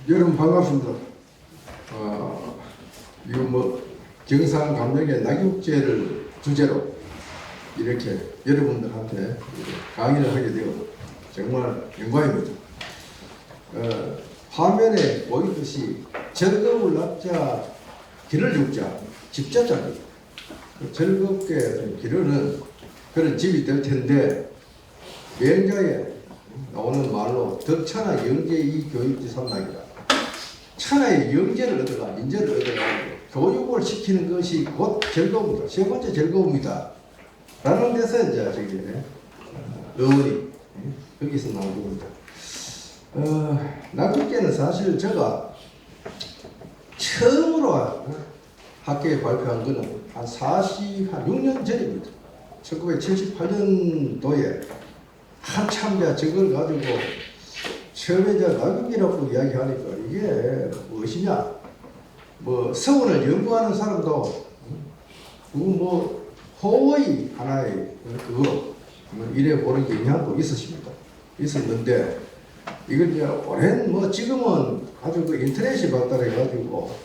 여러분 반갑습니다. 이거 경상감명의 낙육죄를 주제로 이렇게 여러분들한테 강의를 하게 되어 정말 영광입니다. 화면에 보이듯이 즐거울 낙자 길을 육자 집자자입니다. 즐겁게 기르는 그런 집이 될 텐데 명자에 나오는 말로 덕천하 영재 이 교육지 삼락이다. 천하의 영재를 얻어가 인재를 얻어가 교육을 시키는 것이 곧 즐거움이다. 세 번째 즐거움이다. 라는 데서 이제 저기 어원이 거기서 나온 겁니다. 낙국계는 사실 제가 처음으로 학교에 발표한 거는 한 6년 전입니다. 1978년도에 한참 저걸 가지고 처음에 낙국이라고 이야기하니까 이게 무엇이냐? 서원을 연구하는 사람도 호의 하나의 그거 이래 보는 영향도 있었는데 이걸 이제 오랜 지금은 아주 그 인터넷이 발달해 가지고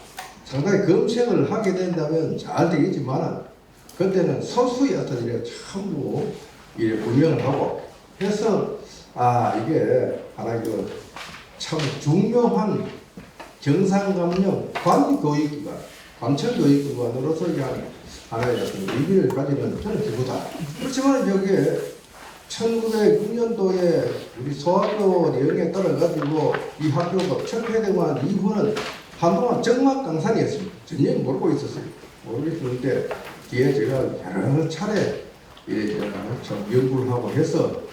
상당히 검색을 하게 된다면 잘 되겠지만 그때는 소수의 어떤 일에 전부 이래 분명을 하고 해서 이게 하나의 참 중요한 경상감령 관교육기관, 관철교육기관으로서 하나의 어떤 의미를 가지는 저는 기부다. 그렇지만 여기에 1906년도에 우리 소학교 내용에 따라가지고 이 학교가 철폐되고 이후는 한동안 정막강산이었습니다. 전혀 모르고 있었어요. 모르겠는데 뒤에 제가 여러 차례 참 연구를 하고 해서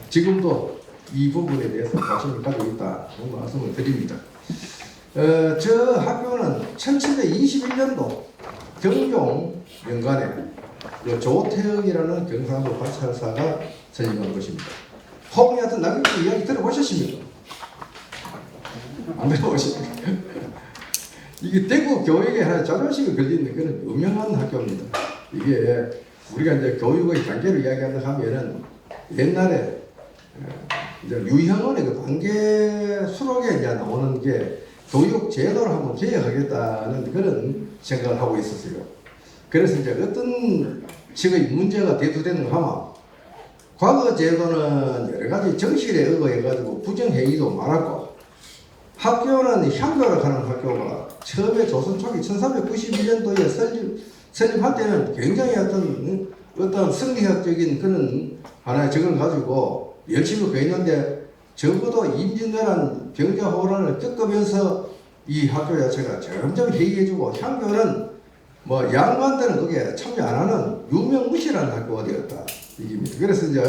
지금도 이 부분에 대해서 관심을 가지고 있다. 그런 말씀을 드립니다. 저 학교는 1721년도 경종 연간에 조태영이라는 경상도 관찰사가 선임한 것입니다. 혹시 하여튼 낙엽기 이야기 들어보셨습니까? 안 들어보십니까? 이게 대구 교육에 하나 자존심이 걸리는 그런 유명한 학교입니다. 이게 우리가 이제 교육의 단계를 이야기한다 하면은 옛날에 이제 유형원의 그 단계 수록에 이제 나오는 게 교육 제도를 한번 개혁하겠다는 그런 생각을 하고 있었어요. 그래서 이제 어떤 식의 문제가 대두되는 거 하면 과거 제도는 여러 가지 정실에 의거해가지고 부정행위도 많았고 학교는 향교를 하는 학교가 처음에 조선 초기 1391년도에 설립할 때는 굉장히 어떤 성리학적인 그런 하나의 적을 가지고 열심히 배웠는데 적어도 임진왜란 병자호란을 겪으면서 이 학교 자체가 점점 해이해지고 향교는 양반들은 거기에 참여 안 하는 유명무실한 학교가 되었다. 이깁니다. 그래서 이제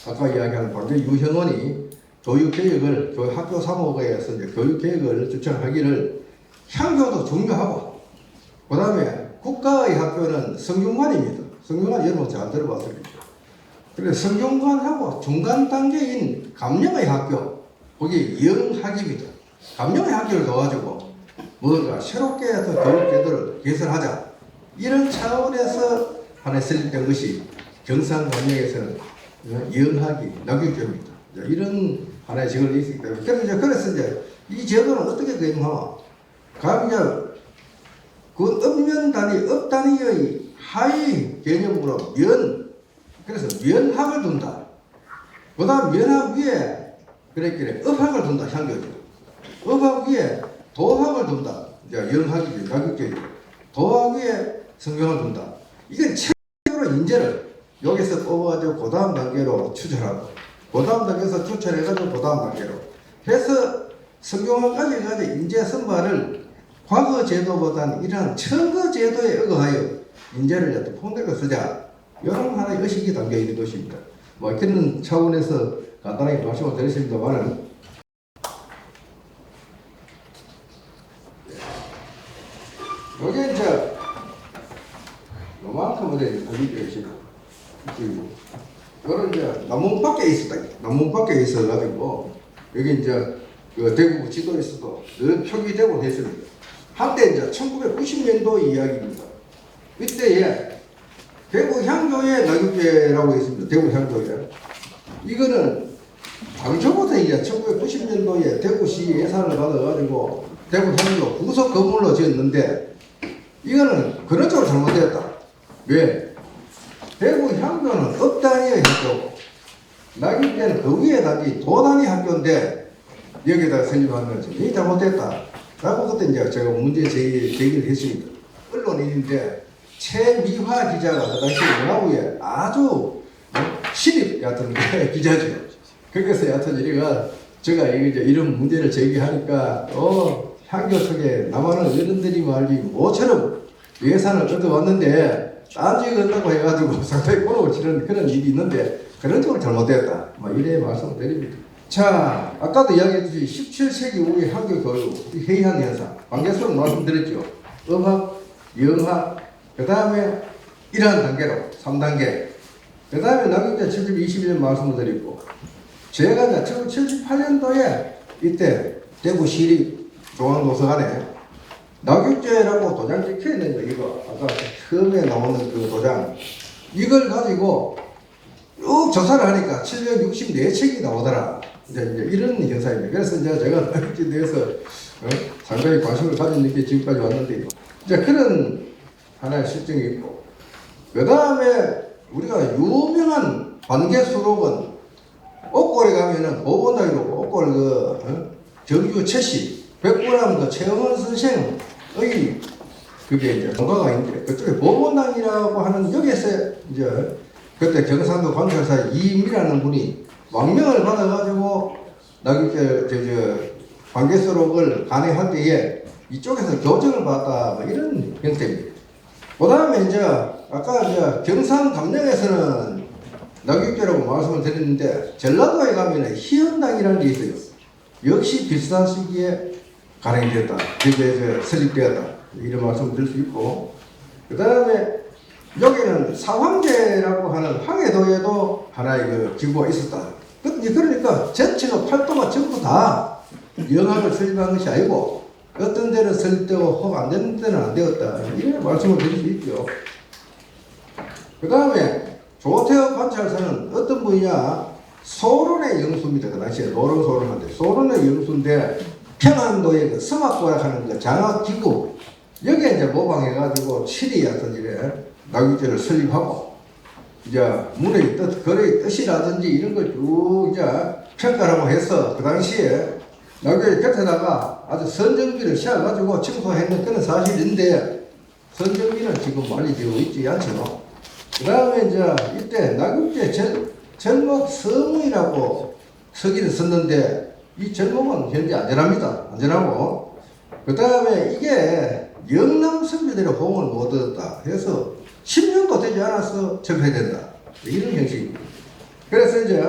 아까 이야기한 방금 유형원이 교육개혁을 학교 3호에서 이제 교육개혁을 주창하기를 향교도 중요하고 그 다음에 국가의 학교는 성균관입니다. 성균관 여러분 잘 들어봤을 겁니다. 그래서 성균관하고 중간 단계인 감령의 학교 거기 영학입니다. 감령의 학교를 넣어가지고 새롭게 교육제도를 개설하자 이런 차원에서 하나 설립된 것이 경상감령에서는 영학이 낙육제입니다. 이런 하나의 제도가 있기 때문에 그래서 이제 이 제도는 어떻게 개념하면 가령 그 읍면 단위, 읍 단위의 하위 개념으로 그래서 면학을 둔다. 그 다음 면학 위에 업학을 둔다. 향교죠. 업학 위에 도학을 둔다. 영학이죠. 낙육제죠. 도학 위에 성경을 둔다. 이건 체계적으로 인재를 여기서 뽑아가지고 그 다음 단계로 추천하고 그 다음 단계에서 추천해가지고 그 다음 단계로 해서 성경학까지 가지고 인재 선발을 과거 제도보다는 이러한 청거 제도에 의거하여 인재를 fon대로 쓰자. 이런 하나의 의식이 담겨 있는 것입니다. 그런 차원에서 간단하게 말씀을 드렸습니다만은 여기 이제 요만큼은 걸리게 계시고 이런 이제 남문 밖에 있었다. 남문 밖에 있어가지고 여기 이제 그 대구 지도에서도 늘 표기되고 했습니다. 한때 이제 1990년도 이야기입니다. 이때에 대구 향교회 낙육제라고 있습니다. 대구 향교회. 이거는 당초부터 이제 1990년도에 대구시 예산을 받아가지고 대구 향교 구석 건물로 지었는데 이거는 그런 쪽으로 잘못되었다. 왜? 대구 향교는 업 단위의 학교고 낙엽대는 그 위에 단위 도 단위 학교인데 여기다 설립하는 것이 이게 잘못됐다. 라고 그때 이제 제가 문제 제기를 했습니다. 언론인인데 최미화 기자가 그 당시 문화부에 아주 신입 얕은 기자죠. 그래서 얕은 이리가 제가 이제 이런 문제를 제기하니까 향교 쪽에 남한은 어른들이 말이 모처럼 예산을 얻어왔는데 딴지 건다고 해가지고 상당히 꼬르고 치는 그런 일이 있는데 그런 쪽으로 잘못되었다. 이래 말씀을 드립니다. 자, 아까도 이야기했듯이 17세기 이후의 학교 교육, 해이한 현상, 관계수로 말씀드렸죠. 음악, 영학, 그 다음에 이러한 단계로 3단계, 그 다음에 낙엽제 721년 말씀을 드리고, 제가 1978년도에 이때 대구시립 중앙도서관에 낙엽제라고 도장 찍혀 있는 거, 이거 아까 처음에 나오는 그 도장, 이걸 가지고 쭉 조사를 하니까 764책이 나오더라. 이제 이런 현상입니다. 그래서 이제 제가 낙엽제에 대해서 상당히 관심을 가진 게 지금까지 왔는데요. 이제 그런 하나의 실정이 있고, 그 다음에 우리가 유명한 관계 수록은 옥골에 가면은 보본다이로고 옥골 정규 최씨 백구람 최영원 선생의 그게 이제 동가가 있는데 그쪽에 보본당이라고 하는 여기에서 이제 그때 경상도 관찰사 이임이라는 분이 왕명을 받아가지고 낙엽제 관계수록을 간행할 때에 이쪽에서 교정을 받았다 이런 형태입니다. 그 다음에 이제 아까 이제 경상 감령에서는 낙엽제라고 말씀을 드렸는데 전라도에 가면 희연당이라는 게 있어요. 역시 비슷한 시기에 간행되었다. 그게 설립되었다. 이런 말씀을 드릴 수 있고, 그 다음에 여기는 사황제라고 하는 황해도에도 하나의 그 기구가 있었다. 그러니까 전체가 팔도가 전부 다 영학을 설립한 것이 아니고 어떤 데는 설립되고 혹 안 되는 데는 안 되었다. 이런 말씀을 드릴 수 있죠. 그 다음에 조태업 관찰사는 어떤 분이냐? 소론의 영수입니다. 그 당시에 노론소론한데 소론의 영수인데 평안도의 그 서막고락하는 그 장학기구 여기에 이제 모방해가지고 칠이 하여튼 이래 낙엽제를 설립하고 이제 문의 뜻, 거래의 뜻이라든지 이런 걸 쭉 이제 평가라고 해서 그 당시에 낙엽제 곁에다가 아주 선정비를 씌워가지고 청소했는 그런 사실인데 선정비는 지금 많이 되어 있지 않죠. 그 다음에 이제 이때 낙엽제 전목 서무이라고 서기를 썼는데 이 전목은 현재 안전합니다. 안전하고 그 다음에 이게 영남 선비들의 호응을 못 얻었다 해서 10년도 되지 않아서 철폐된다. 이런 형식입니다. 그래서 이제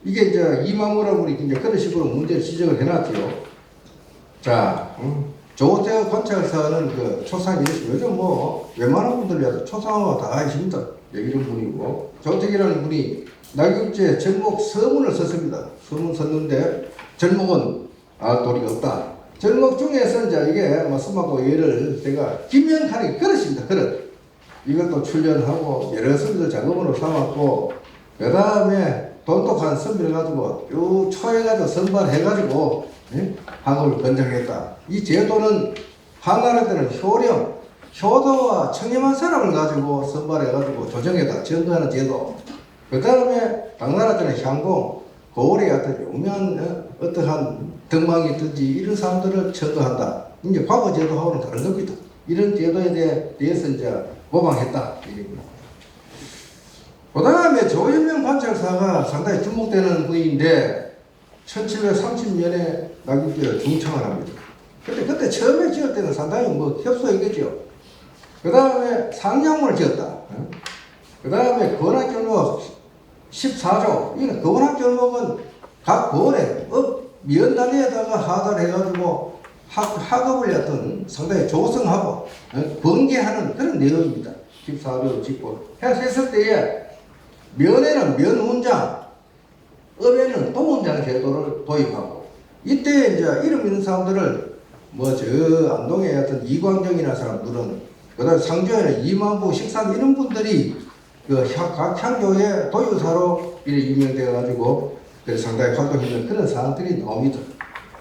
이게 이제 이만무라고 우리 이제 그런 식으로 문제를 지적을 해놨죠. 자, 조태엽 관찰사는 그 초상 이랬습니다. 요즘 웬만한 분들이 초상화가 다 있습니다. 이런 분이고 조태기라는 분이 낙엽제 전목 서문을 썼습니다. 서문 썼는데 전목은 도리가 없다. 전목 중에서 이제 이게 써먹고 예를 제가 김영칸이 그릇입니다. 그릇. 이것도 출연하고 여러 선비들 작업으로 삼았고 그 다음에 돈독한 선비를 가지고 쭉 초해가지고 선발해가지고 학업을 권장했다. 이 제도는 한나라 때는 효령, 효도와 청렴한 사람을 가지고 선발해가지고 조정했다. 전도하는 제도. 그 다음에 당나라 때는 향공, 고을에 어떤 유명한 어떠한 덕망이든지 이런 사람들을 천도한다. 이제 과거 제도하고는 다른 겁니다. 이런 제도에 대해서 이제 모방했다. 그 다음에 조현명 관찰사가 상당히 주목되는 분인데 1730년에 낙엽제를 중창을 합니다. 그때 처음에 지을 때는 상당히 협소했겠죠. 그 다음에 상량문을 지었다. 그 다음에 권학결목 14조. 이는 권학결목은 각 권에 면단위에다가 하달 해가지고 학업을 어떤 상당히 조성하고 번개하는 그런 내용입니다. 14조 짓고 했을 때에 면에는 면훈장, 업에는 동훈장 제도를 도입하고 이때 이제 이름 있는 사람들을 저 안동의 어떤 이광정이나 사람들은 그다음 상주에는 이만부, 식산 이런 분들이 각 향교의 도유사로 이렇게 유명되어가지고 상당히 활동했는 그런 사항들이 나옵니다.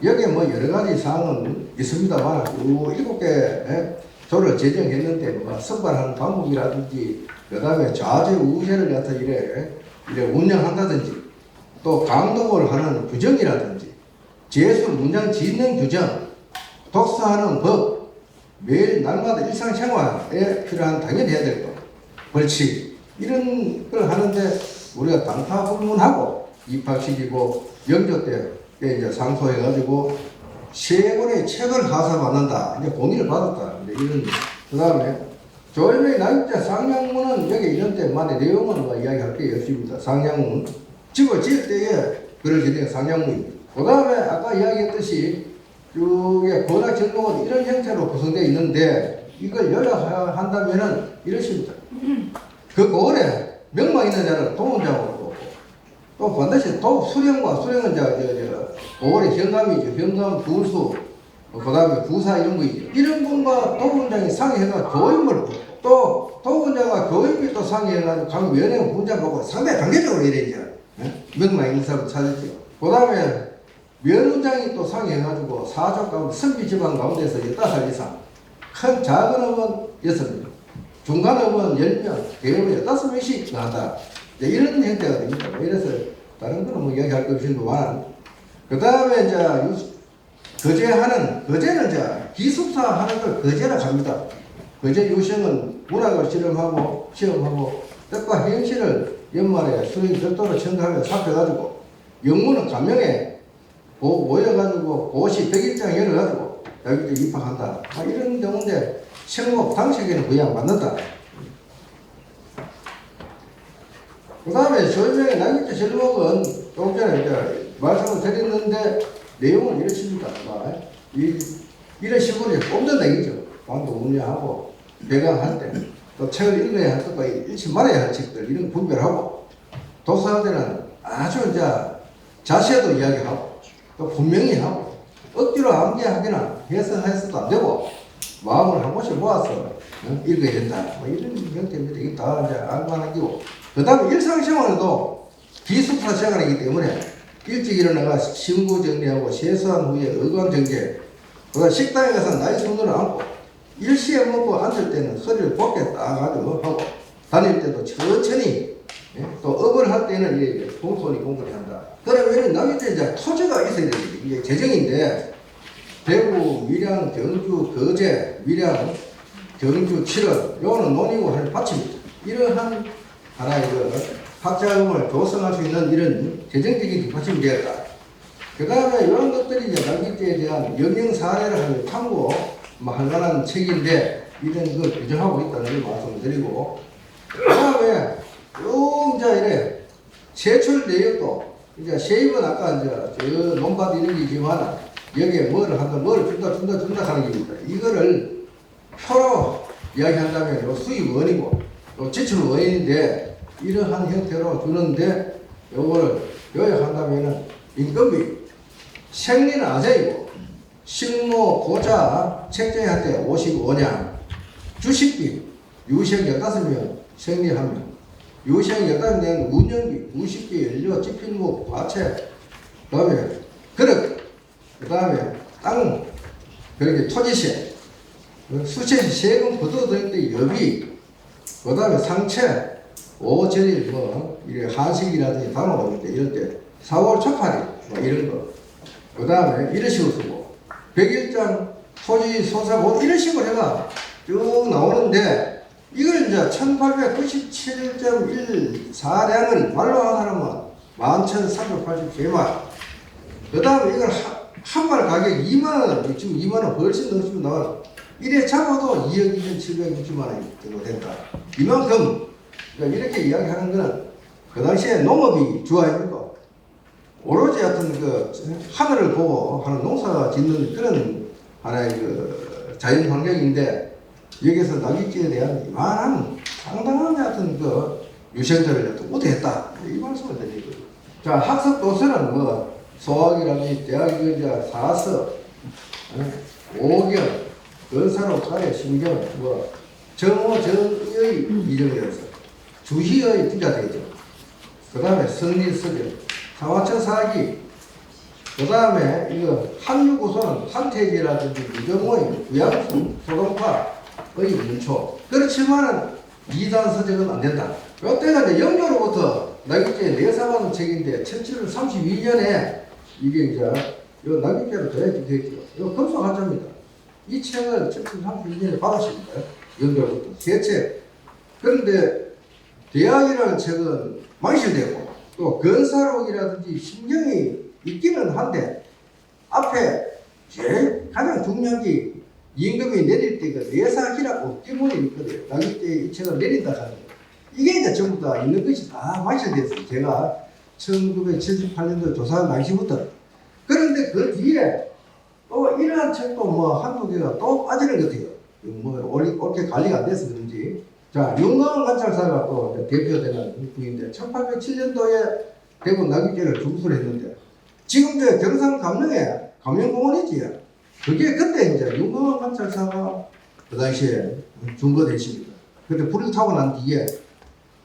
여기에 뭐 여러 가지 사항은 있습니다만, 7개 조를 제정했는데, 뭐 선발하는 방법이라든지, 그 다음에 좌제 우제를 갖다 이래 운영한다든지, 또 강독을 하는 규정이라든지, 제술 문장 짓는 규정, 독서하는 법, 매일 날마다 일상생활에 필요한 당연히 해야 될 것, 벌칙, 이런 걸 하는데 우리가 당타불문하고 입학시키고 영조 때 이제 상소해가지고 3권의 책을 하사받는다. 이제 공의를 받았다. 이제 이런, 그 다음에 조일의 남자 상냥문은 여기 이런 데만의 내용은 뭐 이야기할 게 없습니다. 상냥문. 집을 지을 때에 글을 지는 상냥문입니다. 그 다음에 아까 이야기했듯이 이게 번학 전공은 이런 형태로 구성되어 있는데 이걸 요약한다면은 이렇습니다. 그 고을에 명망 있는 자는 도문장으로 보고 또 반드시 수령과 수령은 고을의 현감이죠. 현감, 구수, 그 다음에 구사 이런 거 있죠. 이런 분과 도문장이 상의해가 교임을 보고 또 도문장과 교임이 또 상의해가지고 각 면회 분장 보고 상당히 단계적으로 이래 이제 명망 있는 사람 찾았죠. 그 다음에 면원장이 또 상의해가지고 사족 가운데 선비지방 가운데서 15살 이상 큰 작은 업은 6명 중간 업은 10명 대업은 15명씩 나간다. 이런 형태가 됩니다. 이래서 다른 거는 뭐 이야기할 거 없지만 그 다음에 이제 거제는 이제 기숙사 하는 걸 거제라 합니다. 거제 유생은 문학을 실험하고 시험하고 뜻과 현실을 연말에 수행 별도로 첨가하며 살펴가지고 영문은 감명에 모여가지고 고시 100일장 열어가지고 여기도 입학한다. 이런 경우인데 생목 당시에는 거의 안 맞는다. 그 다음에 조일명의 남기자 실록은 조금 전에 이제 말씀을 드렸는데 내용은 이렇습니다. 이런 식으로 뽑는다 이거죠. 방도 운영하고 배강할 때 또 책을 읽어야 할 것과 읽지 말아야 할 책들 이런 분별하고 독서할 때는 아주 이제 자세도 이야기하고 또 분명히 하고 억지로 암기하기나 해서도 안 되고 마음을 한 곳에 모아서 읽어야 된다. 뭐 이런 형태입니다. 이게 다 이제 알만한 기고. 그 다음에 일상생활에도 기숙사 생활이기 때문에 일찍 일어나가 신고 정리하고 세수한 후에 의관 정제, 그 다음 식당에 가서 나이 손으로 앉고 일시에 먹고 앉을 때는 소리를 곱게 따가지고 하고 다닐 때도 천천히 또 업을 할 때는 이게 공손히 공부를 한다. 그러면 남이때 이제 토지가 있어야 되지. 이게 재정인데 대구, 밀양, 경주, 거제, 밀양, 경주, 칠원 요거는 논이고 하는 밭입니다. 이러한 하나의 학자금을 조성할 수 있는 이런 재정적인 뒷받침이 되었다. 그 다음에 이런 것들이 이제 남기때에 대한 영영 사례를 하는 탐구 할 만한 책인데 이런 걸 규정하고 있다는 걸 말씀을 드리고 그 다음에 이제 이래 세출 내역도 이제 세입은 아까 이제 저 논밭 이런 게지만 여기에 뭐를 한다, 뭐를 준다 하는 겁니다. 이거를 표로 이야기한다면 요 수입원이고 요 지출원인데 이러한 형태로 주는데 요거를 요약한다면은 인건비, 생리는 아재이고 식모, 고자, 책정할 때 55냥, 주식비, 유생 15명, 생리 1명, 유생 15명, 운영비, 무식비, 연료, 지필목, 과채, 그 다음에 그릇, 그 다음에 땅, 그렇게 토지세, 수채, 세금, 부도들의 여비, 그 다음에 상채, 5절일, 이게 한식이라든지 담아오는데 이럴 때 4월 초파리, 이런 거. 그 다음에 이런 식으로 쓰고, 100일장, 토지, 소사, 이런 식으로 해가 쭉 나오는데, 이걸 이제 1897.14량을 말로한 사람은 11,383만. 그 다음에 이걸 한 말 가격 2만원, 지금 2만원 훨씬 넘으면 나와. 이래 잡아도 2억 2,760만원이 정도 된다. 이만큼, 그러니까 이렇게 이야기하는 거는 그 당시에 농업이 주 아닙니까? 오로지 어떤 하늘을 보고 하는 농사 짓는 그런 하나의 자연 환경인데 여기서 나귀지에 대한 이만한 상당한 유생들을 우대했다. 이 말씀을 드리고. 자, 학습 도서는 소학이라든지 대학이자 사서, 오경, 건사로 가래, 신경, 정호, 정의 이정이라서 주시의 부자되죠. 그 다음에 성리서적, 상하천 사기, 그 다음에 이거 한류구소는 한태지라든지 유정호의 부양수, 소동파의 문초. 그렇지만은 이단 서적은 안 된다. 이때가 이제 영조로부터 낙엽제 내사받은 책인데 1732년에 이게 이제 요 낙엽제로 되어있게 되었죠. 이거 금속한자입니다. 이 책을 1732년에 받았습니다. 영조로부터 세 책. 그런데 대학이라는 책은 망실되고 또 건사록이라든지 신경이 있기는 한데 앞에 제일 가장 중요한 게 임금이 내릴 때 그 내사기라고 기문이 있거든요. 낙엽제 이 책을 내린다 하는 거. 이게 이제 전부 다 있는 것이 다 망실됐어요. 제가 1978년도 조사한 당시부터. 그런데 그 뒤에 또 이러한 책도 뭐 한두 개가 또 빠지는 것 같아요. 뭐 옳게 관리가 안 돼서 그런지. 자, 윤광 관찰사가 또 대표되는 분인데 1807년도에 대구 낙엽제를 중수를 했는데 지금 이제 경상 감릉에 감영공원이지. 그게 그때 이제 윤광 관찰사가 그 당시에 준거됐습니다. 그때 불을 타고 난 뒤에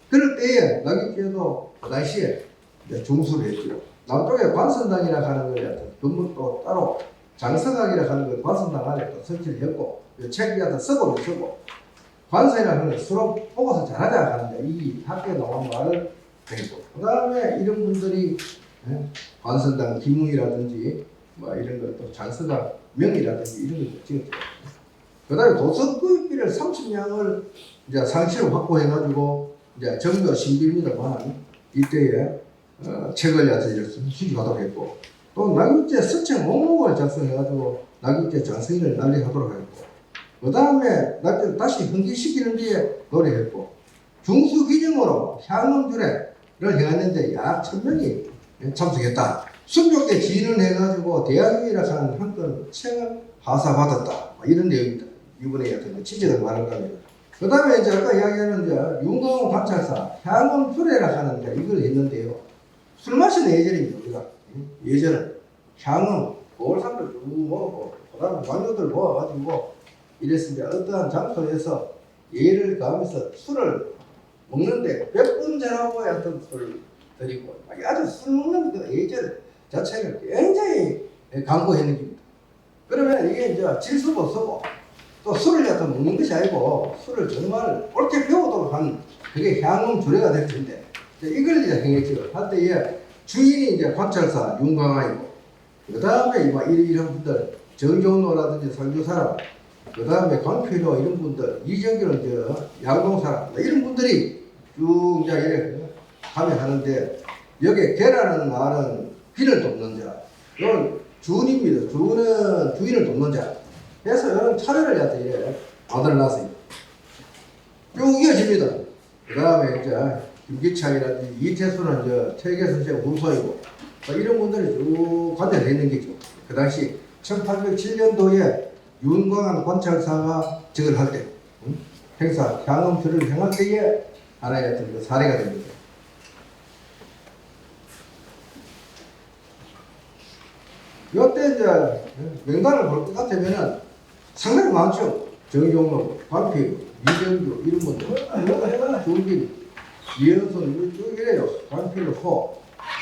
그럴 때에 낙엽제도 그 당시에 중수를 했죠. 남쪽에 관선당이라 하는 거에 건물도 따로 장성학이라 하는 걸 관선당 안에 또 설치를 했고 책이 같은 서고를 쓰고 관선이라 하는 걸 서로 보고서 잘하자 하는데 이 학교에 나온 말을 했고 그 다음에 이런 분들이 관선당 기문이라든지 뭐 이런 것도 장성학 명이라든지 이런 것도 찍었죠. 그 다음에 도서구역비를 30냥을 이제 상시로 확보해가지고 이제 정교 신비입니다만 이때에 책을 이렇게 수집하도록 했고 또 낙엽제 서책 목록을 작성해가지고 낙엽제 장성인을 난리하도록 했고 그 다음에 낙엽 다시 흥기시키는 뒤에 노래했고 중수 기념으로 향음주례를 행했는데 약 1000명이 참석했다. 순족대 지인을 해가지고 대학위라 하는 한 건 책을 하사받았다. 이런 내용입니다. 이번에 같은 취재를 말한 겁니다. 그 다음에 이제 아까 이야기하는 이제 윤광호 관찰사 향음주례라 하는 이걸 했는데요. 술 마시는 예절입니다. 우리가 예전은 향음 보울산들 쭉 먹고 그 다음에 왕녀들 모아가지고 이랬습니다. 어떠한 장소에서 예를 가하면서 술을 먹는데 100분 전하고 하여튼 술을 드리고 아주 술 먹는 그 예절 자체를 굉장히 강구했는 겁니다. 그러면 이게 이제 질서도 쓰고 또 술을 갖다 먹는 것이 아니고 술을 정말 옳게 배우도록 하는 그게 향음 주례가 될 텐데 이걸 이제 행했죠. 할 때에 주인이 이제 관찰사 윤광아이고 그 다음에 이런 분들 정종로라든지 상주사람 그 다음에 광필호 이런 분들 이정규는 이제 양동사람 이런 분들이 쭉 이제 이렇게 가면 하는데 여기에 개라는 말은 귀를 돕는 자 이건 주인입니다. 주인은 주인을 돕는 자 그래서 이런 차례를 갖다 이렇게 만들어놨어요. 쭉 이어집니다. 그 다음에 이제 김기창이라든지 이태수는 이제 퇴계선생 후손이고 이런 분들이 쭉 관대를 했는 게죠. 그 당시 1807년도에 윤광한 관찰사가 적을 할 때 행사 향음주를 행할 때에 하나의 어떤 그 사례가 됩니다. 이때 이제 명단을 볼 것 같으면은 상당히 많죠. 정종로, 관필, 이정규 이런 분들, 조길, 이현선 쭉 이래요. 관필로 소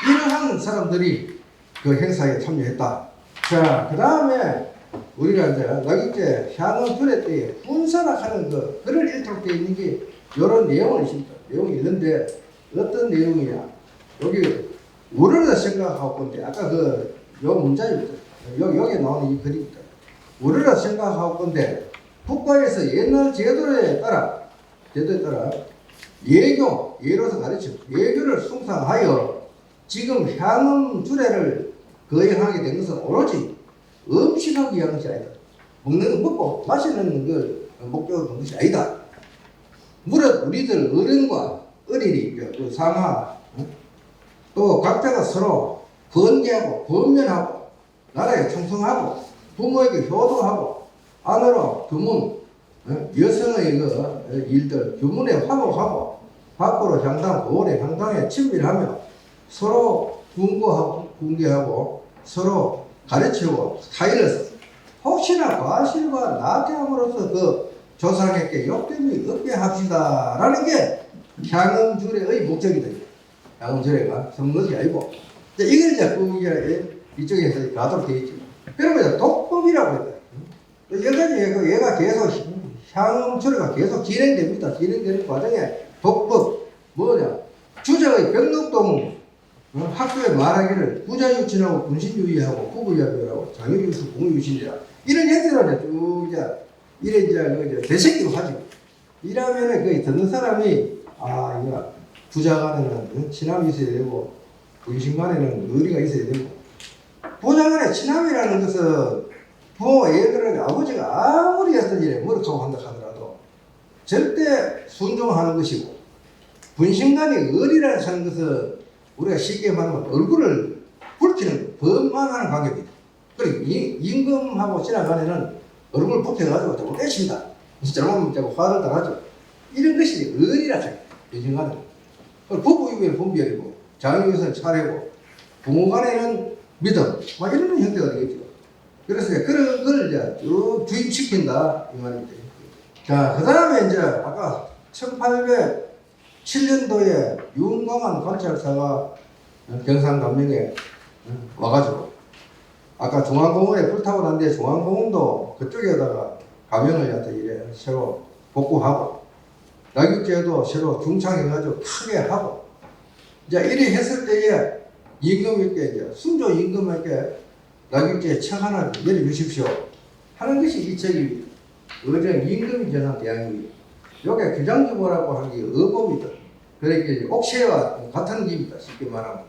이러한 사람들이 그 행사에 참여했다. 자, 그 다음에 우리가 이제 낙엽제 향음주례 때에 훈사라 하는 글을 일통되어 있는 게 이런 내용이 있습니다. 내용이 있는데 어떤 내용이냐? 여기 우러러 생각하고 건데 아까 요 문자입니다. 여기 나오는 이 글입니다. 우러러 생각하고 건데 국가에서 옛날 제도에 따라 예로서 가르쳐 예교를 숭상하여 지금 향음주례를 거행하게 된 것은 오로지 음식하기 위한 것이 아니다. 먹는 거 먹고 마시는 걸 목적으로 둔 것이 아니다. 무릇 우리들 어른과 어린이, 그 상하, 또 각자가 서로 번개하고 권면하고 나라에 충성하고 부모에게 효도하고 안으로 규문, 여성의 그 일들 규문에 화목하고 밖으로 향당, 거울에 향당에 친밀하며 서로 궁계하고 서로 가르치고 타일러서 혹시나 과실과 나태함으로써 그 조상에게 욕됨이 없게 합시다라는 게 향음주례의 목적이다. 향음주례가 선것이 아니고. 이걸 자꾸 이쪽에서 가도록 되어 있죠. 그러면 독법이라고 했다. 여기까지 얘가 계속 향음주례가 계속 진행됩니다. 진행되는 과정에 독법 뭐냐? 주자의 병록동 학교에 말하기를 부자유친하고 분신유의하고 부부야비하고 장유유수 공유유신이라 이런 얘기들을 쭉 이래 이제 되새기로 하죠. 이러면은 그 듣는 사람이 이거 부자 간에는 친함이 있어야 되고 분신 간에는 의리가 있어야 되고 부자 간에 친함이라는 것은 부모 예를 들어 아버지가 아무리 했던 일에 머쓱하고 한다 하더라도 절대 순종하는 것이고 분신 간의 의리라는 하는 것은 우리가 쉽게 말하면 얼굴을 붉히는 범만하는 관계입니다. 그리고 임금하고 지나가면은 얼굴 붉혀가지고 잘못했습니다. 잘못하고 화를 당하죠. 이런 것이 의리라 해요. 분신간은. 부부 이후에는 분별이고 장유에서는 차례고 부모 간에는 믿음 막 이런 형태가 되겠죠. 그래서 그런 걸 이제 쭉 주입시킨다 이 말입니다. 자, 그 다음에 이제 아까 1807년도에 윤광한 관찰사가 경상감명에 와가지고 아까 중앙공원에 불타고 난데 중앙공원도 그쪽에다가 가명을 갖다 이래 새로 복구하고 낙육제도 새로 중창해가지고 크게 하고 이제 이래 했을 때에 임금에게 이제 순조 임금에게 낙육제 책 하나 내려주십시오 하는 것이 이 책입니다. 어제 임금이 전한 대항입니다. 요게 규장기보라고 하는 게 어법이다. 그러니까 옥새와 같은 집이다. 쉽게 말하면.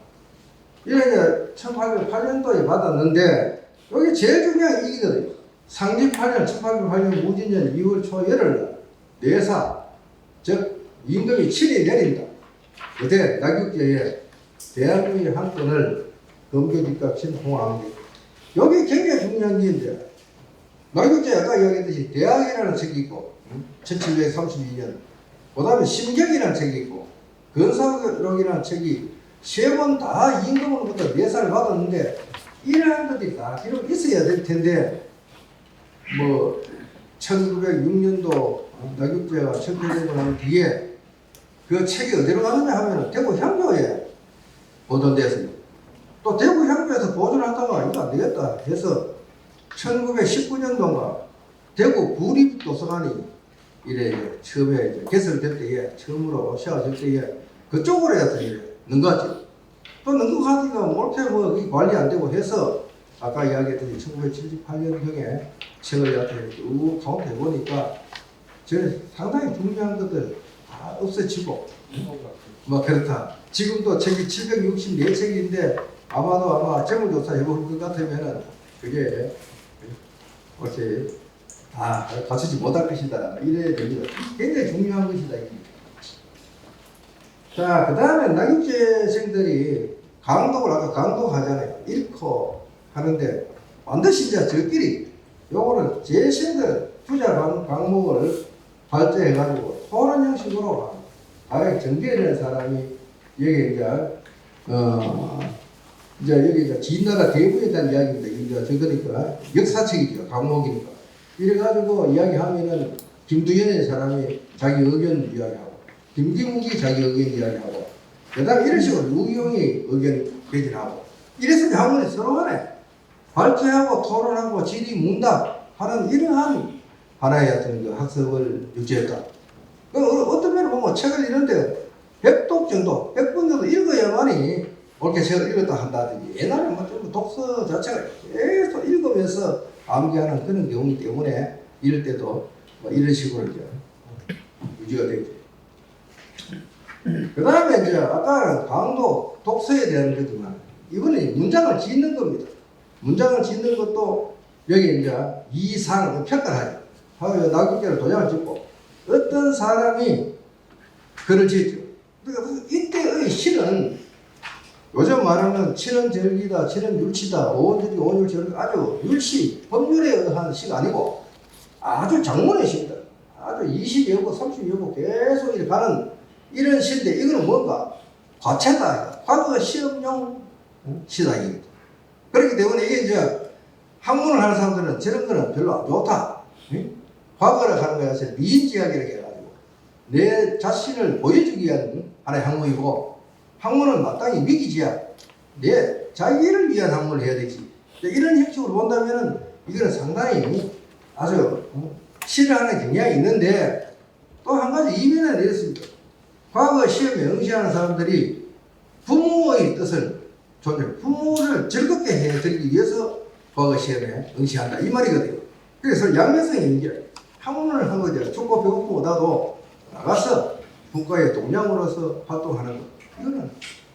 이래 이제 1808년도에 받았는데 여기 제일 중요한 이거거든요. 상지 8년 1808년 무진년 2월 초 열흘 내사 즉 임금이 친히 내린다. 그때 낙육제에 대한민국의 한 건을 검교집값 신홍합니다. 여기 굉장히 중요한 게 있는데 낙육제 아까 이야기했듯이 대학이라는 책이 있고 1732년 그 다음에 심경이라는 책이 있고 근사록이라는 책이 세 번 다 임금으로부터 내사를 받았는데 이러한 것들이 다 기록 있어야 될 텐데 뭐 1906년도 낙육제가 철폐되고 난 뒤에 그 책이 어디로 가느냐 하면 대구 향교에 보존되었습니다. 또 대구 향교에서 보존하다가 이거 안 되겠다 해서 1919년도인가 대구 구립도서관이 이래 처음에 이제 개설될 때에 처음으로 세워질 때에 그쪽으로 해서 이래 능가지. 또 능가하기가 몰게 뭐 관리 안 되고 해서 아까 이야기했더니 1978년경에 책을 갖다 쭉 카운트해 보니까 저는 상당히 중요한 것들 다 없어지고 뭐 그렇다. 지금도 책이 764책인데 아마 재무조사 해볼 것 같으면은 그게 어째 다 갖추지 못할 것이다. 이래 됩니다. 굉장히 중요한 것이다. 자, 그 다음에 낙육제생들이 강독을 아까 강독하잖아요. 읽고 하는데 반드시 이제 저끼리 요거는 제생들 투자 강목을 발제해가지고 토론 형식으로 가령 정비해낸 사람이 여기 이제 여기 이제 진나라 대부에 대한 이야기입니다. 이제 그러니까 역사책이죠. 강목이니까. 이래가지고 이야기하면은 김두현의 사람이 자기 의견 이야기하고 김기묵이 자기 의견 이야기하고 그 다음에 이런 식으로 유경이 의견 개진하고 이래서 학문이 서로 간에 발제하고 토론하고 질의 문답 하는 이러한 하나의 어떤 그 학습을 유지했다. 어떤 면을 보면 책을 읽는데 100독 정도, 100분 정도 읽어야만이 옳게 책을 읽었다 한다든지 옛날에 뭐 좀 독서 자체가 계속 읽으면서 암기하는 그런 경우이기 때문에 이럴 때도 뭐 이런 식으로 이제 유지가 되죠. 그 다음에 이제 아까는 강도 독서에 대한 거지만 이번에 문장을 짓는 겁니다. 문장을 짓는 것도 여기 이제 이상 평가를 하죠. 하고 낙엽계를 도장을 짓고 어떤 사람이 글을 짓죠. 그러니까 이때의 시는 요즘 말하는 칠언절기다, 칠언율치다, 오온절기, 오온율치 아주 율시, 법률에 의한 시가 아니고 아주 장문의 시입니다. 아주 20여 부, 30여 부 계속 이렇게 가는 이런 시인데 이거는 뭔가 과체다. 과거 시험용 시다. 이겁니다. 그렇기 때문에 이게 이제 학문을 하는 사람들은 저런 거는 별로 안 좋다. 과거를 하는 거에 미인지하게 이렇게 해가지고 내 자신을 보여주기 위한 하나의 학문이고, 학문은 마땅히 믿기지야 내 자기를 위한 학문을 해야 되지. 이런 형식으로 본다면은 이거는 상당히 아주 싫어하는 경향이 있는데, 또 한 가지 이면은 이렇습니다. 과거 시험에 응시하는 사람들이 부모의 뜻을 부모를 즐겁게 해드리기 위해서 과거 시험에 응시한다 이 말이거든요. 그래서 양면성이 있는 게, 학문을 한 거죠. 춥고 배고프고 나도 나가서 국가의 동량으로서 활동하는 것, 이거는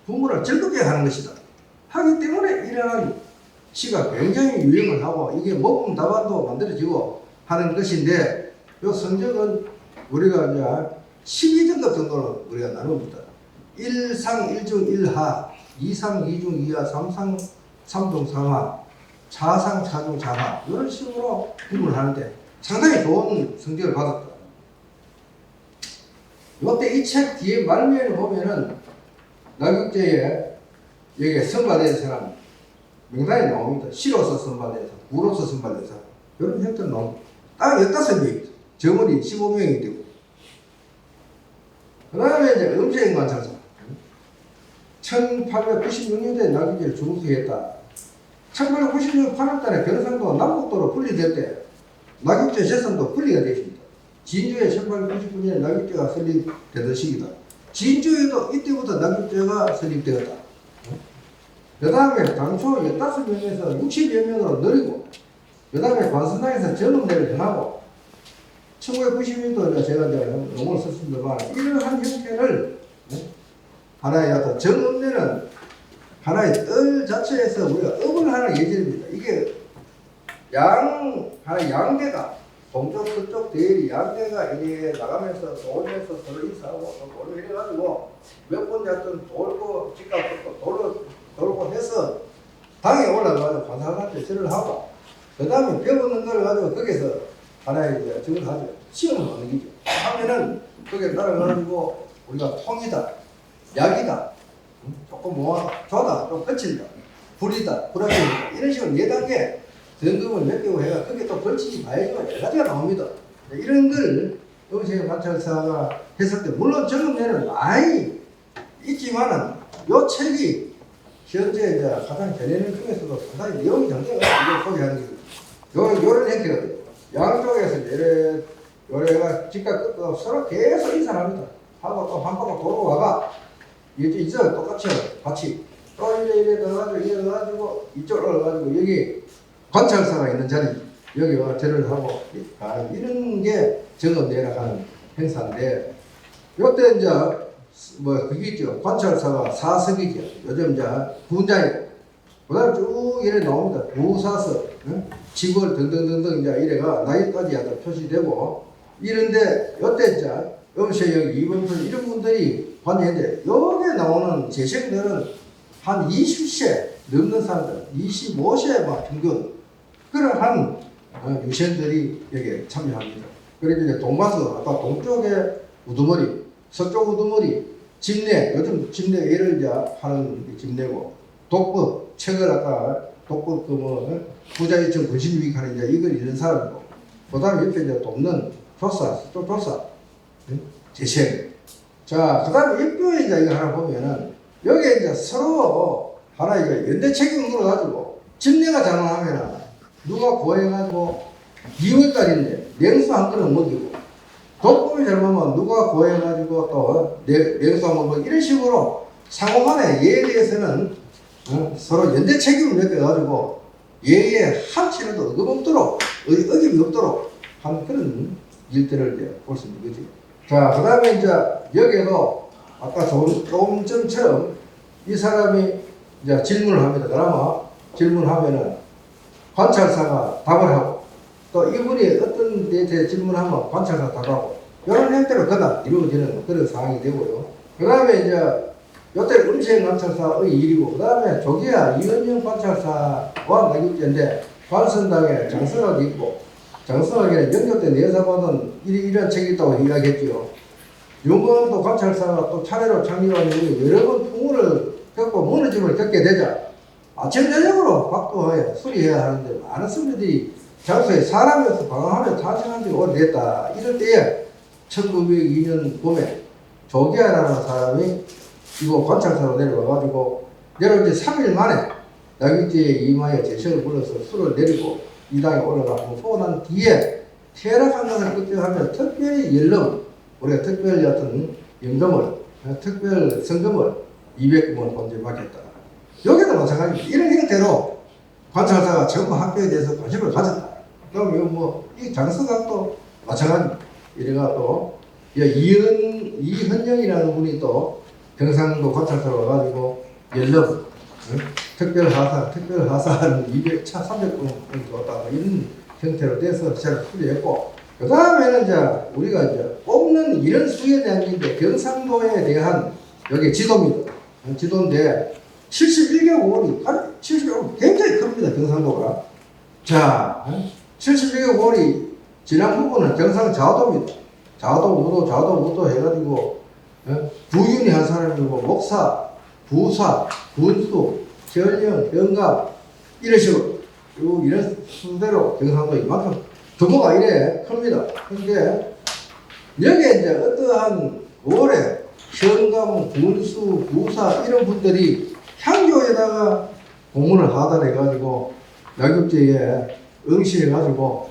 부모를 즐겁게 하는 것이다 하기 때문에 이러한 시가 굉장히 유행을 하고, 이게 모범 답안도 만들어지고 하는 것인데, 이 성적은 우리가 이제 12등급 정도로 우리가 나눕니다. 1상 1중 1하, 2상 2중 2하, 3상 3중 3하, 4상 4중 4하, 이런 식으로 구분을 하는데 상당히 좋은 성적을 받았다. 이때 이 책 뒤에 말미에 보면은 낙육제에 여기에 선발된 사람 명단이 나옵니다. 시로서 선발돼서, 구로서 선발돼서 이런 형태로 나옵니다. 딱 15명입니다. 점원이 15명이 되고, 그 다음에 이제 음주행 관찰사 1896년도에 낙육제를 중수했다. 1896년 8월달에 변호상도 남북도로 분리될 때 낙육제 재산도 분리가 되었습니다. 진주에 1899년에 낙육제가 설립되던 시기다. 진주에도 이때부터 낙육제가 설립되었다. 그 다음에 당초 15명에서 60여 명으로 늘리고, 그 다음에 관선당에서 전업내를 정하고, 1990년도 제가 이제 용어를 썼습니다만, 이러한 형태를 하나의 어떤 정업내는 하나의 뜰 자체에서 우리가 업을 하는 예절입니다. 이게 하나의 양대가, 동쪽, 서쪽, 대리 양대가 이렇게 나가면서 돌면서 서로 인사하고 또 돌고 이래가지고 몇 번 잡든 돌고, 집값 돌고 해서 당에 올라가서 관사한테 절을 하고, 그 다음에 배우는 걸 가지고 거기서 하나의 이제 적을 하죠. 시험을 하는 기죠. 하면은 거기에 따라가지고 우리가 통이다, 약이다, 조금 조다, 좀 거친다, 불이다, 불합리다, 이런 식으로 4단계 등급을 매기고 해가 그게 또 벌칙이 봐야지만 4가지가 나옵니다. 이런 걸 음식 관찰사가 했을 때, 물론 정음내는 많이 있지만은 요 책이 현재 이제 가장 전해는 중에서도 상당히 내용이 정제가 이걸 소개하는 게 요런 형태거든요. 양쪽에서 요래가 집과 끝도 서로 계속 인사를 합니다. 하고 또 한 바퀴 돌고 와가 이제 똑같이 같이 또 이래 넣어가지고 이쪽으로 넣어가지고 여기 관찰사가 있는 자리 여기 와 절을 하고 이런 게 정업내라 하는 행사인데, 요때 이제 그게 있죠. 관찰사가 사석이죠. 요즘 이제 군장이고, 그 다음에 쭉 이래 나옵니다. 부사석, 직월 등등등등 이제 이래가 나이까지 표시되고, 이런데 요때 이제 음세영, 이범선 이런 분들이 관여했는데, 여기에 나오는 재생들은 한 20세 넘는 사람들, 25세 막 평균 그러한 유생들이 여기에 참여합니다. 그리고 이제 동마서 아까 동쪽에 우두머리, 서쪽 우두머리, 집내, 요즘 집내 예를 이제 하는 집내고, 독법, 책을 아까 독법 부자유청 군신유익하는 이제 이걸 읽는 사람이고, 그 다음에 옆에 이제 돕는 조사, 또 조사, 재생. 자, 그 다음에 입교에 이제 이거 하나 보면은, 여기에 이제 서로 하나 이거 연대 책임으로 가지고, 집내가 잘못하면은, 누가 고해가지고 2월달인데 냉수 한 그릇 먹이고, 독법이 잘못하면 누가 고해가지고 또 냉수 한 그릇 먹이고, 이런 식으로 상호간의 예에 대해서는 서로 연대 책임을 느껴가지고 예의 한치라도 어김이 없도록 하는 그런 일들을 이제 볼 수 있는 거죠. 자, 그 다음에 이제 여기에도 아까 조금 전처럼 이 사람이 이제 질문을 합니다. 그러면 질문하면은 관찰사가 답을 하고, 또 이분이 어떤 데 대해 질문하면 관찰사가 답하고, 이런 형태로 그다 이루어지는 그런 상황이 되고요. 그 다음에 이제 요때 음식 관찰사의 일이고, 그 다음에 조기야 이은영 관찰사와 낙육제인데, 관선당에 장선학이 있고, 장선학에는 영조 때 내사받은 이런 책이 있다고 이야기했죠. 윤건도 관찰사가 또 차례로 창립한 이후 여러 번 풍우를 겪고 무너짐을 겪게 되자 아침 저녁으로 박도하여 수리해야 하는데, 많은 스님들이 장소에 사람이 없어 방황하며 탄생한 지가 오래됐다. 이럴 때에 1902년 봄에 조기아라는 사람이 이거 관찰사로 내려와가지고 내려온 지 3일 만에 나귀띠의 이마에 제시를 불러서 술을 내리고 이 당에 올라가고 소난 뒤에 퇴락한 것을 끝내하면 특별히 연령, 우리가 특별히 어떤 연금을, 특별 성금을 200금을 본전받겠다. 여기도 마찬가지입니다. 이런 형태로 관찰사가 전부 학교에 대해서 관심을 가졌다. 그럼 이거 뭐 이 장서가 또 마찬가지. 이래가 또 이현영이라는 분이 또 경상도 관찰사로 와가지고 연령, 특별하사는 300분 줬다. 이런 형태로 돼서 잘 풀이했고, 그 다음에는 이제 우리가 이제 뽑는 이런 수에 대한 건데 경상도에 대한 여기 지도입니다. 지도인데 71개월이 71개월 굉장히 큽니다. 경상도가. 자, 71개월이 지난 부분은 경상 좌도입니다. 좌도 해가지고 부윤이 한 사람이고 목사, 부사, 군수, 전령, 영감 이런 식으로 이런 순대로 경상도 이만큼 규모가 이래 큽니다. 근데 여기에 이제 어떠한 월에 현감, 군수, 부사 이런 분들이 향교에다가 공문을 하달해가지고 낙엽제에 응시해가지고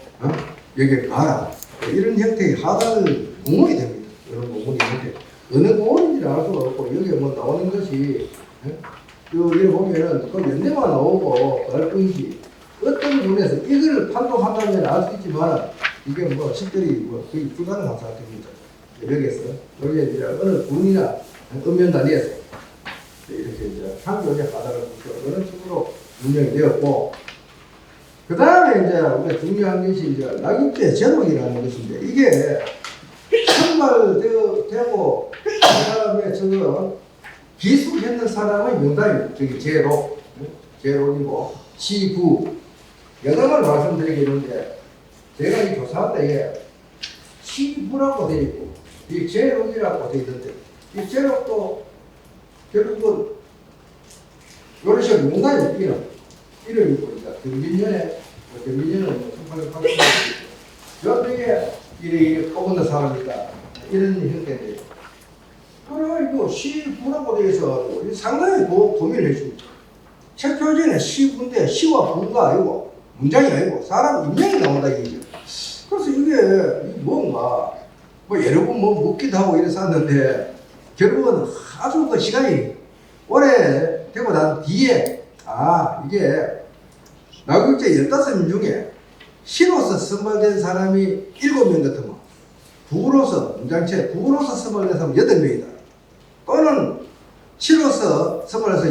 여기에 가라 이런 형태의 하달 공문이 됩니다. 이런 공문이 있는데 어느 공문인지는 알 수가 없고 여기에 뭐 나오는 것이 여기 보면은 그 연대만 나오고 그럴 뿐이지 어떤 분에서 이걸 판독한다면 알 수 있지만 이게 뭐 실제로 뭐 거의 불가능한 상태입니다. 여기에서 여기에 이제 어느 군이나 읍면 단위에서 이렇게 이제 향교에 하달을 붙여 그런 식으로 운영이 되었고, 그 다음에 이제 우리가 중요한 것이 이제 낙엽제 제목이라는 것인데 이게 선발되고 그 다음에 저거 기술했는 사람의 명단입니다. 저기 제록이고 시부 여덟을 말씀드리겠는데 제가 이 조사할 때에 시부라고 되어 있고 이 제록이라고 되어 있는데 이 제록도 결국은 이런 식으로 명단이 이름이 보니까 경진년에 경진년은 1880년에 여기에 이래 뽑은 사람이다 이런 형태인데 그리고 시부라고 되어 있어가지고 상당히 고민을 했습니다. 책 표지에는 시부인데 시와 부가 아니고 문장이 아니고 사람 인명이 나온다 이거죠. 그래서 이게 뭔가 뭐 여러 번 뭐 묻기도 하고 이랬었는데 결국은 아주 그 시간이 오래 되고 난 뒤에 이게 낙엽제 15명 중에 시로서 선발된 사람이 7명 같으면 부로서 문장체 부로서 선발된 사람은 8명이다. 또는 시로서 선발해서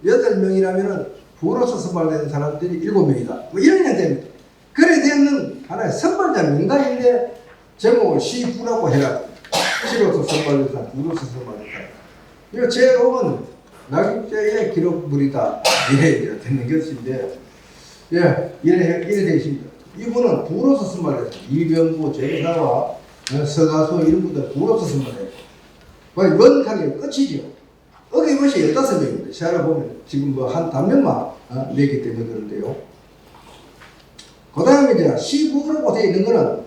8명이라면은 부로서 선발된 사람들이 7명이다. 뭐 이런 형태입니다. 그래 되는 하나의 선발자 명단인데 제목을 시부라고 해라. 시로서 선발된 사람, 부로서 선발된 사람. 이거 제목은 낙엽제의 기록물이다. 이래 되는 것인데, 이래 되어 있습니다. 이분은 부로서 선발했어요. 이병구, 제사와 서가수 이런 분들 부로서 선발했어요. 원칸이 끝이죠. 어김없이 15명입니다. 시야를 보면 지금 뭐 한 단면만 내기 때문에 그런데요. 그 다음에 이제 시부라고 되어 있는 거는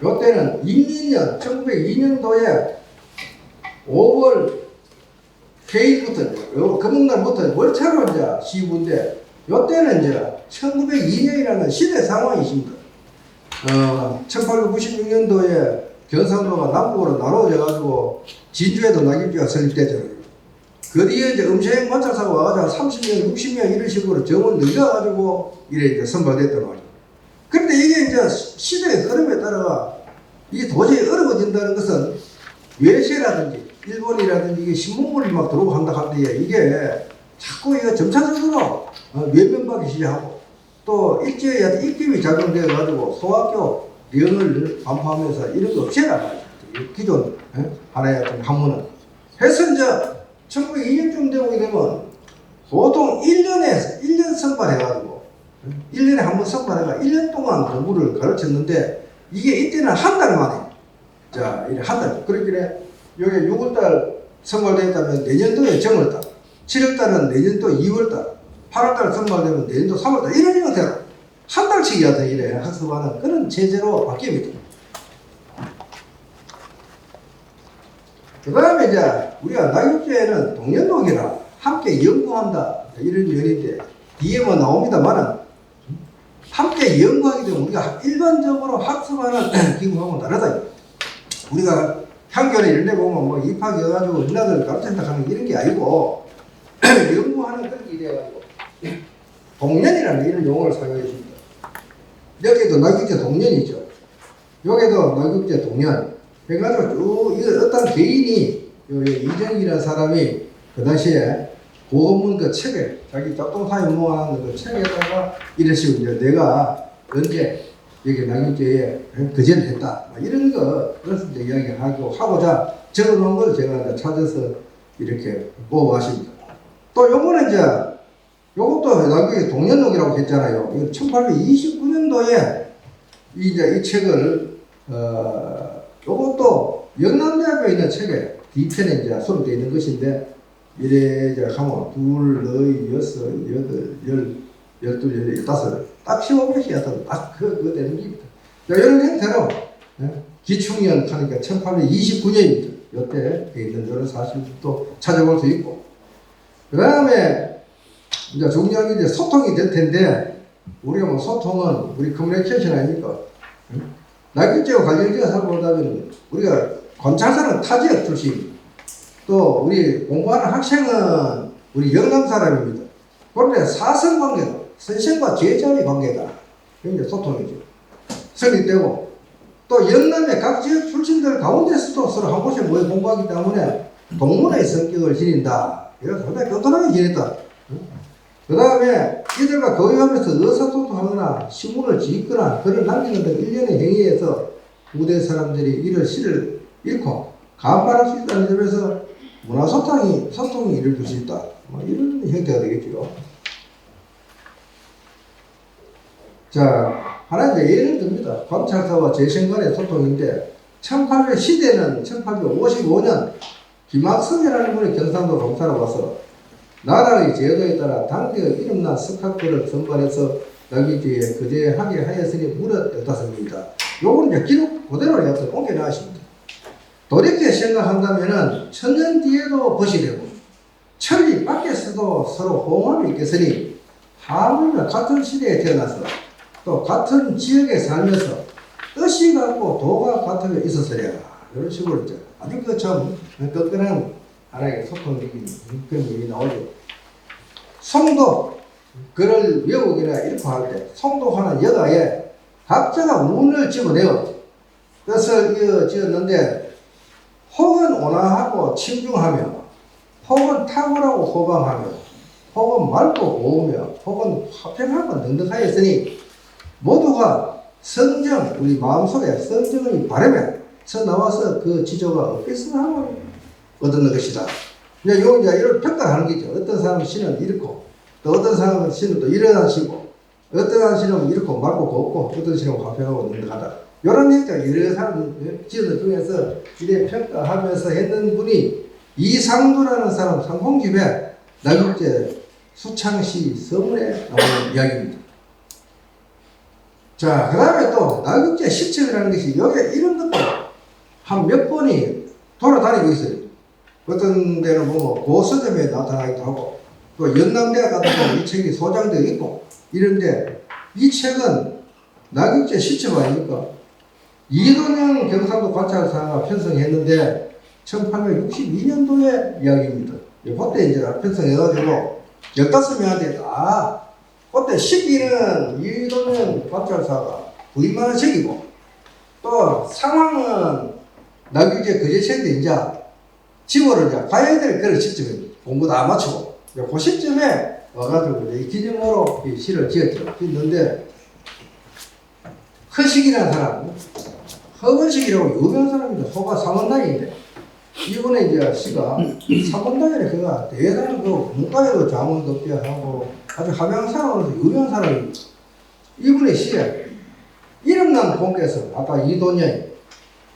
요때는 임민년 1902년도에 5월 개일부터 금음날부터 월차로 이제 시부인데 요때는 이제 1902년이라는 시대 상황이 있습니다. 1896년도에 경상도가 남북으로 나눠져 가지고 진주에도 낙엽제가 설립되잖아요. 그 뒤에 이제 음식 관찰사가 와가지고 30명, 60명 이런 식으로 정원 늘려가지고 이래 이제 선발됐단 말이에요. 그런데 이게 이제 시대의 흐름에 따라가 이게 도저히 어려워진다는 것은 외세라든지 일본이라든지 이게 신문물이 막 들어오고 한다 한데 이게 자꾸 이거 점차적으로 외면받기 시작하고 또 일제에 입김이 작용되어가지고 소학교 령을 반포하면서 이런 거 없애란 말이죠. 기존 하나의 학문은. 해서 이제 1902년쯤 되고 되면 보통 1년 선발해가지고 1년에 한 번 선발해가 1년 동안 공부를 가르쳤는데 이게 이때는 한 달 만에 자, 이래 한 달. 그렇길래 여기 6월달 선발되었다면 내년도에 정월달, 7월달은 내년도 2월달, 8월달 선발되면 내년도 3월달 이런 형태로 한 달씩이라도 이래 학습하는 그런 체제로 바뀝니다. 그 다음에 이제 우리가 낙엽제는 동년록이라 함께 연구한다 이런 면인데 뒤에 뭐 나옵니다만은 함께 연구하기 때문에 우리가 일반적으로 학습하는 기구하고는 다르다. 우리가 향교나 이런 데 보면 뭐 입학해가지고 누나들 가르친다 하는 이런 게 아니고 연구하는 그런 게 돼가지고 동년이라는 이런 용어를 사용했습니다. 여기도 낙엽제 동년이죠. 여기도 낙엽제 동년. 해가지고 쭉 이거 어떤 개인이 이정이라는 사람이 그 당시에 고문문 그 책에 자기 작동사에 모아놓은 그 책에다가 이런 식으로 이제 내가 언제 여기 낙엽제에 거제를 했다 이런 거 그래서 이제 이야기하고 하고자 적어놓은 걸 제가 찾아서 이렇게 뽑아왔습니다. 또 요거는 이제 요것도 낙엽제 동년록이라고 했잖아요. 이거 1829년도에 이 책을 요것도 영남대학교에 있는 책에 뒤편에 이제 수록되어 있는 것인데 이래 이제 하면 둘, 너희, 여섯, 여덟, 열, 열둘, 열, 열다섯 딱 15페이지였던 딱 그거 되는 겁니다. 이런 형태로 기충년 하니까 1829년입니다. 이때 있는 이런 사실도 찾아볼 수 있고 그 다음에 이제 중요한 게 이제 소통이 될 텐데 우리가 뭐 소통은 우리 커뮤니케이션 아닙니까? 낙엽제와 관련지어 살펴보자면 우리가 관찰사는 타지역 출신 또 우리 공부하는 학생은 우리 영남 사람입니다. 그런데 사선관계다. 선생과 제자의 관계다. 이게 소통이죠. 성립되고 또 영남의 각 지역 출신들 가운데서도 서로 한 곳에 모여 공부하기 때문에 동문의 성격을 지닌다. 이래서 상당히 끈끈하게 지냈다. 그 다음에 이들과 거의하면서 의사소통하거나 신문을 짓거나 글을 남기는 등 일련의 행위에서 우대 사람들이 이를 시를 읽고 감발할 수 있다는 점에서 문화소통이 이루어질 수 있다. 이런 형태가 되겠죠. 자, 하나 이제 예를 듭니다. 관찰사와 재신 간의 소통인데 1800 시대는 1855년 김학성이라는 분이 경상도 검사로 와서 나라의 제도에 따라 당대의 이름난 석학들을 선발해서 낙엽제에 거제하게 하였으니 무려 15명이다. 요건 이제 기록 그대로 해서 옮겨나왔습니다. 돌이켜 생각한다면은 천년 뒤에도 벗이 되고 천리 밖에서도 서로 호응함이 있겠으니 하물며 같은 시대에 태어나서 또 같은 지역에 살면서 뜻이 같고 도가 같으며 있었으랴. 이런 식으로 이제 아주 그 참 끈끈한 하나의 소통이 그런 일이 나오죠. 송도 글을 외우기나 읽고 할 때 송도하는 여가에 각자가 문을 집어내어 뜻을 지었는데 혹은 온화하고 친중하며 혹은 탁월하고 호방하며 혹은 맑고 고우며 혹은 화평하고 넉넉하였으니 모두가 성정 우리 마음속에 성정의 바람에 서 나와서 그 지조가 어깨스나함을 얻는 것이다. 이제 이런 평가를 하는 거죠. 어떤 사람은 신은 이렇고, 또 어떤 사람은 신은 또 이러한 시고, 어떤 신은 이렇고 맑고 곱고, 어떤 신은 화평하고 넉넉하다. 이런 얘기가 여러 사람 지어들 중에서 이래 평가하면서 했는 분이 이상두라는 사람 상홍집에 낙엽제 수창시 서문에 나오는 이야기입니다. 자, 그 다음에 또 낙엽제 시책이라는 것이 여기 이런 것도 한 몇 번이 돌아다니고 있어요. 어떤 데는 보면 고서점에 나타나기도 하고 또 연남대학 같은 데는 이 책이 소장되어 있고 이런데 이 책은 낙엽제 시책 아닙니까? 이동영 경상도 관찰사가 편성했는데 1862년도의 이야기입니다. 그때 이제 편성해가지고 15명한테 다 그때 시기는 이동영 관찰사가 부임하는 시기고 또 상황은 낙엽제 거제책인데 이제 집으로 이제 가야 될 그런 시점에 공부 다 마치고 그 시점에 와가지고 이 기념으로 이 시를 지었죠. 짓는데 허식이라는 사람, 허건식이라고 유명한 사람입니다. 소가 상원당인데 이번에 이제 시가 상원당이래. 그가 대단한 그 문과에도 자문급제하고 아주 함양 사람으로서 유명한 사람입니다. 이분의 시에 이름난 공께서 아까 이돈영이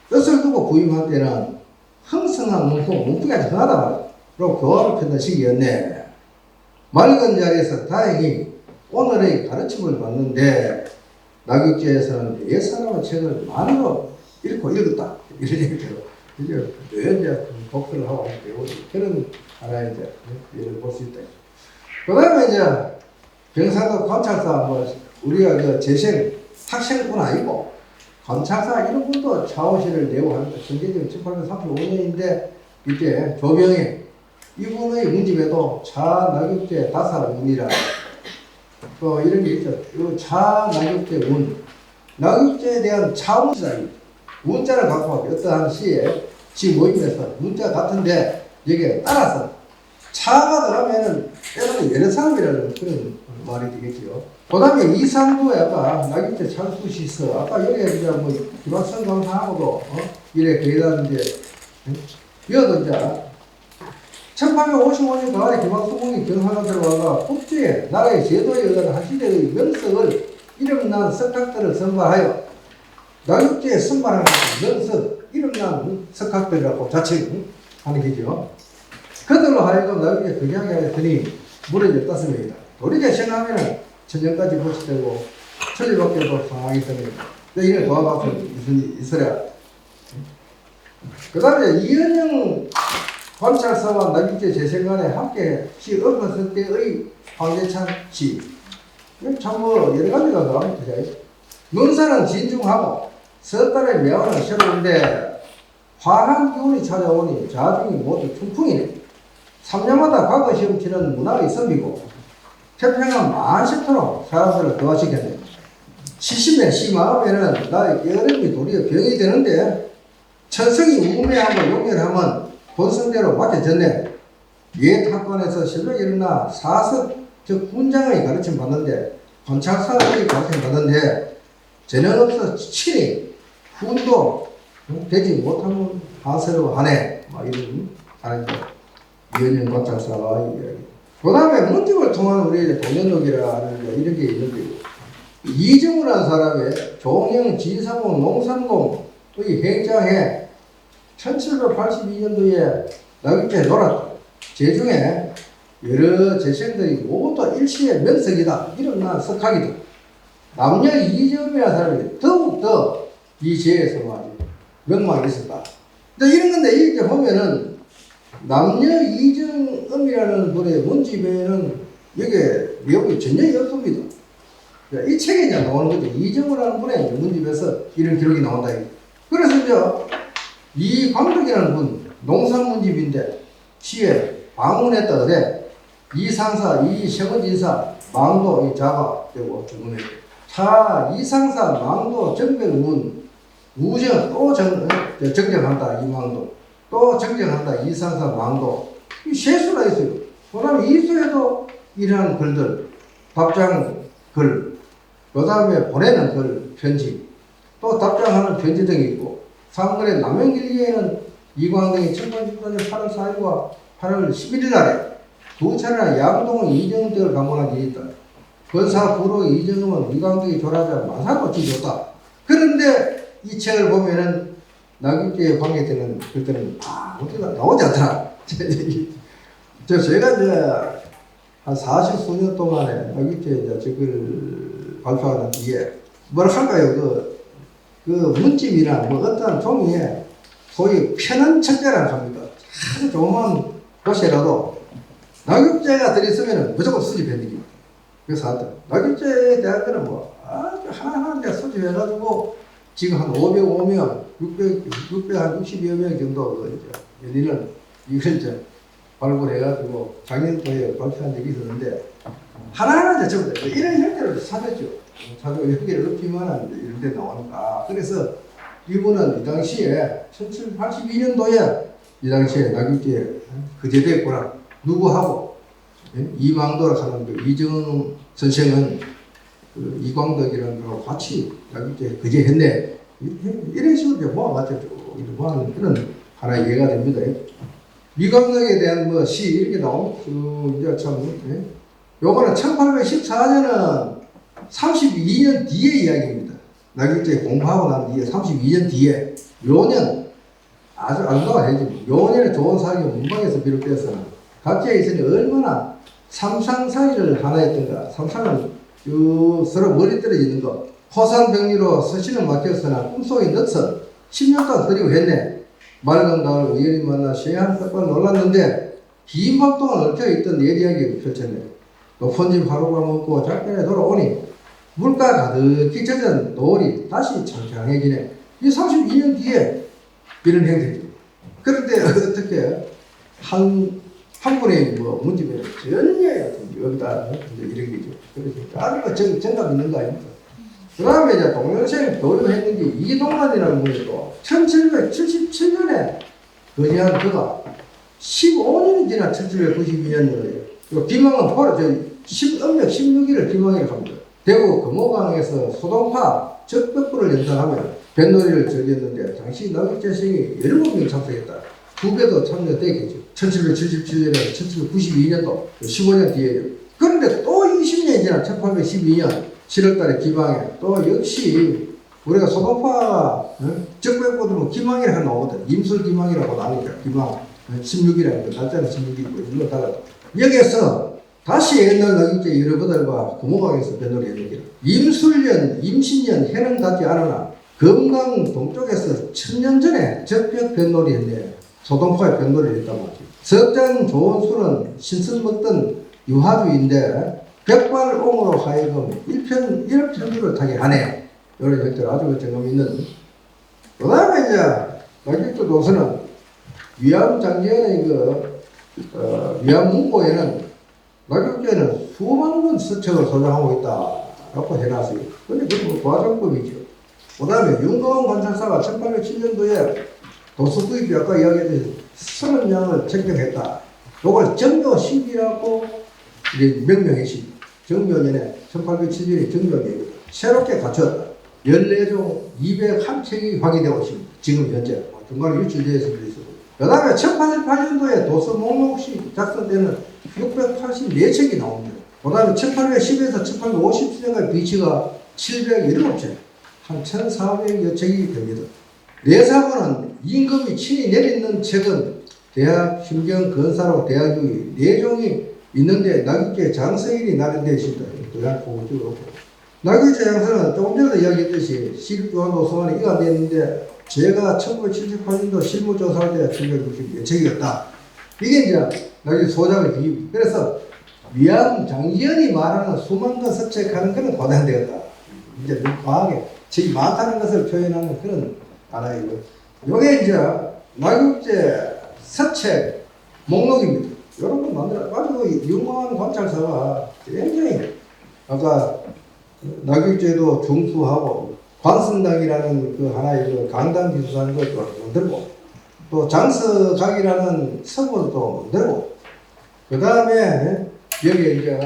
뜻을 두고 부임할 때는 흥성한 문풍이 흥하다 말이야. 그리고 교화를 폈던 시기였네. 맑은 자리에서 다행히 오늘의 가르침을 받는데 낙엽제에서는 옛사람의 책을 많이로 읽고 읽었다. 이런 얘기죠. 이제 왜 이제 독서를 하고 배우는 그런 하나의 이제 예를 볼 수 있다. 그 다음에 이제 경상도 관찰사 뭐 우리가 그 재생 학생뿐 아니고 관찰사 이런 분도 차원시를 내고 합니다. 전개적인 1835년인데 이때 조병희 이분의 문집에도 차낙엽제 다사운이라 또 이런 게 있죠. 이 차낙엽제 운 낙엽제에 대한 차원시다. 문자를 갖고 어떠한 시에 시 모임에서 문자 같은데 여기에 따라서 차가 들어가면은 때로는 여러 사람이라는 그런 말이 되겠지요. 그 다음에 이상도에 아까 낙엽제 찬수시 있어. 아까 여기에 이제 뭐 김학선 강사하고도 이래 거기다 이제 이어도 이제 1855년 가을에 김학수공이 경상도 들어와가 국제에 나라의 제도에 의한 한 시대의 명석을 이름난 석학들을 선발하여 낙엽제에 선발하는 명석 이름난 석학들이라고 자칭하는 게죠. 그들로 하여금 낙엽제 극약에 했더니 무너졌다습니다. 우리가 생각하면 천년까지 고치되고 천리밖에도 상황이 있다면 이런 도와가서 무슨 있어야. 그 다음에 이은영 관찰사와 낙엽제 재생관에 함께 시 엎었을 때의 황제찬 시. 참 뭐 여러 가지가 나옵니다. 문사는 진중하고 서달의 명언은 새로운데 화한 기운이 찾아오니 자중이 모두 충풍이네. 3년마다 과거 시험 치는 문학의 선비고 태평한 만십토록 사람들을 도와시켰네. 70년 시 마음에는 나의 깨어림이 도리어 병이 되는데 천성이 우매하고 용렬하면 본성대로 맡겨졌네. 옛 학관에서 실력이 일어나 사석 즉 훈장의 가르침 받는데 관찰사의 가르침 받는데 재능 없어 치니 훈도 되지 못하면 하스러워하네. 막 이런 하는 이은영 관찰사가 이야기. 그 다음에 문집을 통한 우리 동년록이라는 이런 게 있는데 이정우라는 사람의 종영 진사공 농산공의 행장에 1782년도에 낙엽제에 놀았다. 제중에 여러 재생들이 모두 일시의 면석이다. 이런 석학이다. 남녀 이정이라는 사람이 더욱더 이 제에서 명망이 있었다. 근데 이런 건데 이렇게 보면은 남녀 이정음이라는 분의 문집에는 여기에 내용이 전혀 없습니다. 이 책에 이제 나오는 거죠. 이정우라는 분의 문집에서 이런 기록이 나온다. 그래서 이제 이 광덕이라는 분 농산문집인데 시에 방문했다 그래. 이 상사, 이 세번진사, 망도, 이 자가 되고 주문에 차, 이 상사, 망도, 정별문, 우정 또 정정한다. 이 망도 또 정정한다. 이 상사, 망도 이 세수가 있어요. 그 다음에 이수에도 이러한 글들 답장 글, 그 다음에 보내는 글, 편지 또 답장하는 편지 등이 있고 상글의 남영길기에는 이광등이 1814년 8월 4일과 8월 11일 날에 두 차례나 양동은 이정덕을 방문한 일이 있다. 권사 부로 이정음은 이광등이 졸하자 마사고 지줬다. 그런데 이 책을 보면은 낙엽제에 관계되는 글들은 어디가 나오지 않더라. 제가 이제 한 40수년 동안에 낙엽제에 책을 발표하는 뒤에 뭘 할까요? 그 문집이나 뭐 어떤 종이에 소위 편한 책자라고 합니다. 아주 조그만 곳이라도 낙엽제가 들어있으면 무조건 수집해드립니다. 그래서 하여튼 낙엽제에 대한 거는 뭐 아주 하나하나 이제 수집해가지고 지금 한 505명, 660여 명 정도 연인은 이걸 이제 발굴해가지고 작년도에 발표한 적이 있었는데 하나하나 이제 전부 다 이런 형태로 사줬죠. 자주 여기를 높이면 이런 데 나오니까. 그래서 이분은 이 당시에 1782년도에 이 당시에 낙엽제에 거제됐구나. 누구하고 이망도라 하는 그 이정은 선생은 그 이광덕이라는 거하고 같이 낙엽제에 거제했네. 이런 식으로 모아가지고 모아는 그런 하나의 예가 됩니다. 이광덕에 대한 뭐 시 이렇게 나오면 이제 참 요거는 1814년은 32년 뒤의 이야기입니다. 낙엽제 공부하고 난 뒤에 32년 뒤에 요년 아주 아름다운 해지. 요년에 좋은 사람이 문방에서 비롯돼서 각지에 있으니 얼마나 삼상사이를 하나 했던가. 삼상은 서로 머리 떨어지는 거. 호산병리로 서신을 맡겼으나 꿈속에 넣어서 10년 동안 그리고 했네. 맑은 가을 우연히 만나 시한 햇반 놀랐는데 긴 밤 동안 얽혀있던 예리하게 펼쳤네. 높은 집 하루가 먹고 작전에 돌아오니 물가 가득히 젖은 노을이 다시 창창해지네. 이 32년 뒤에 이런 형태죠. 그런데 어떻게 한 분의 뭐 문집에는 전혀 여기다 이런 게죠. 그래서 정답 있는 거 아닙니까? 그 다음에 이제 동영상을 도입했는 게 이동란이라는 분이 또 1777년에 거지한 그가 15년이 지나 1792년이에요. 비망은 바로 음력 16일을 비망이라고 합니다. 대구 금호강에서 소동파 적벽부를 연상하며 뱃놀이를 즐겼는데 당시 나극재생이 17명 참석했다. 두 배도 참여되겠죠. 1777년에서 1792년도 15년 뒤에요. 그런데 또 20년이 지나 1812년 7월달에 기방에 또 역시 우리가 소동파 적벽부들은 기망이라고 나오거든. 임술기망이라고 나오니까 기망 16일이라는 거 날짜는 16일이고 일로 달라. 여기에서 다시 옛날 나극재 여러분들과 금호강에서 뱃놀이 했는데 임술년, 임신년 해는 닿지 않으나 금강 동쪽에서 1000년 전에 적벽 뱃놀이 했네. 소동파의 뱃놀이를 했단 말이지. 석장 좋은 술은 신선 먹던 유화주인데 백발옹으로 하여금 일편주를 타게 하네. 이런 것들 아주 정감 있는. 그 다음에 이제 나극재 도서는 위암 장제의 위암 문고에는 나극재는 수만 권 서책을 소장하고 있다라고 해놨어요. 근데 그건 뭐 과정법이죠. 그 다음에 윤거원 관찰사가 1807년도에 도서 구입이 아까 이야기했듯이 30량을 책정했다. 요걸 정묘 10이라고 명명했습니다. 정묘년에 1807년에 정묘년이거든. 새롭게 갖췄다. 14종 201책이 확인되고 있습니다. 지금 현재 중간에 유출되어 있습니다. 그 다음에 1888년도에 도서 목록시 작성되는 684책이 나옵니다. 그 다음에 1810에서 1850년까지 비치가 717책, 한 1400여 책이 됩니다. 내사본은 임금이 친히 내리는 책은 대학, 심경, 건사로 대학유의 4종이 있는데 나극재 장서일이 나름되어 있습니다. 대학 공부적으로. 나극재 장서는 조금 전에 이야기했듯이 시립교환 도서관에 이관되었는데 제가 1978년도 실무조사할 때 760여 책이었다. 이게 이제 나중에 소장의 비유. 그래서 위암 장지연이 말하는 수만 권 서책하는 것은 과장되었다. 이제 너무 과하게 책이 많다는 것을 표현하는 그런 하나이고. 요게 이제 나극재 서책 목록입니다. 이런 거 만들어가지고 유명한 관찰사가 굉장히 아까 나극재도 중수하고 관성당이라는 그 하나의 그 강당 기술하는 것도 만들고 또 장서각이라는 서문도 만들고 그 다음에 여기 이제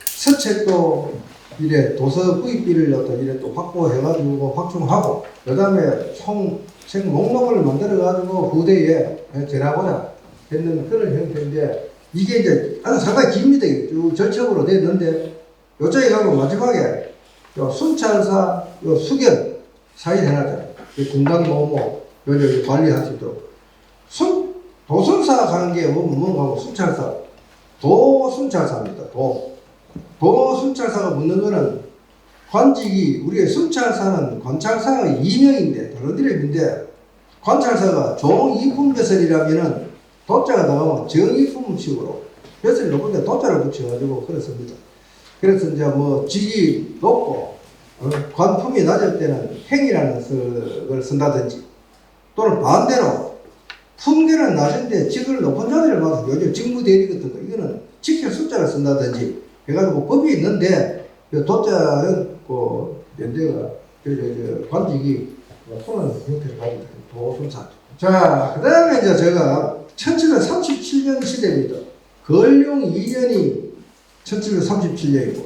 서책도 이래 도서 구입비를 어떤 이래 또 확보해가지고 확충하고 그 다음에 총 책 목록을 만들어가지고 후대에 전하고자 했는 그런 형태인데 이게 이제 아주 상당히 깁니다. 쭉 절첩으로 됐는데 요쪽에 가고 마지막에 요 순찰사 요 수견 사인 해놨잖아요. 공간 뭐뭐 요즘 관리할 수 있도록 도순사 가는 게 뭔가 순찰사 도순찰사입니다. 도순찰사가 묻는 거는 관직이 우리의 순찰사는 관찰사가 2명인데 다른 이름인데 관찰사가 종이품 배설이라면은 도자가 나가면 정이품식으로 배설이 높은데 도자를 붙여가지고 그렇습니다. 그래서 이제 뭐 직이 높고 관품이 낮을 때는 행이라는 걸 쓴다든지 또는 반대로 품계는 낮은데 직을 높은 자리를 봐서 요즘 직무대리 같은 거 이거는 직계 숫자를 쓴다든지 해가지고 법이 있는데 도자는 그 연대가 관직이 손은 형태를 가지고 도순사. 자, 그 다음에 이제 제가 1737년 시대입니다. 걸룡 2년이 1737년이고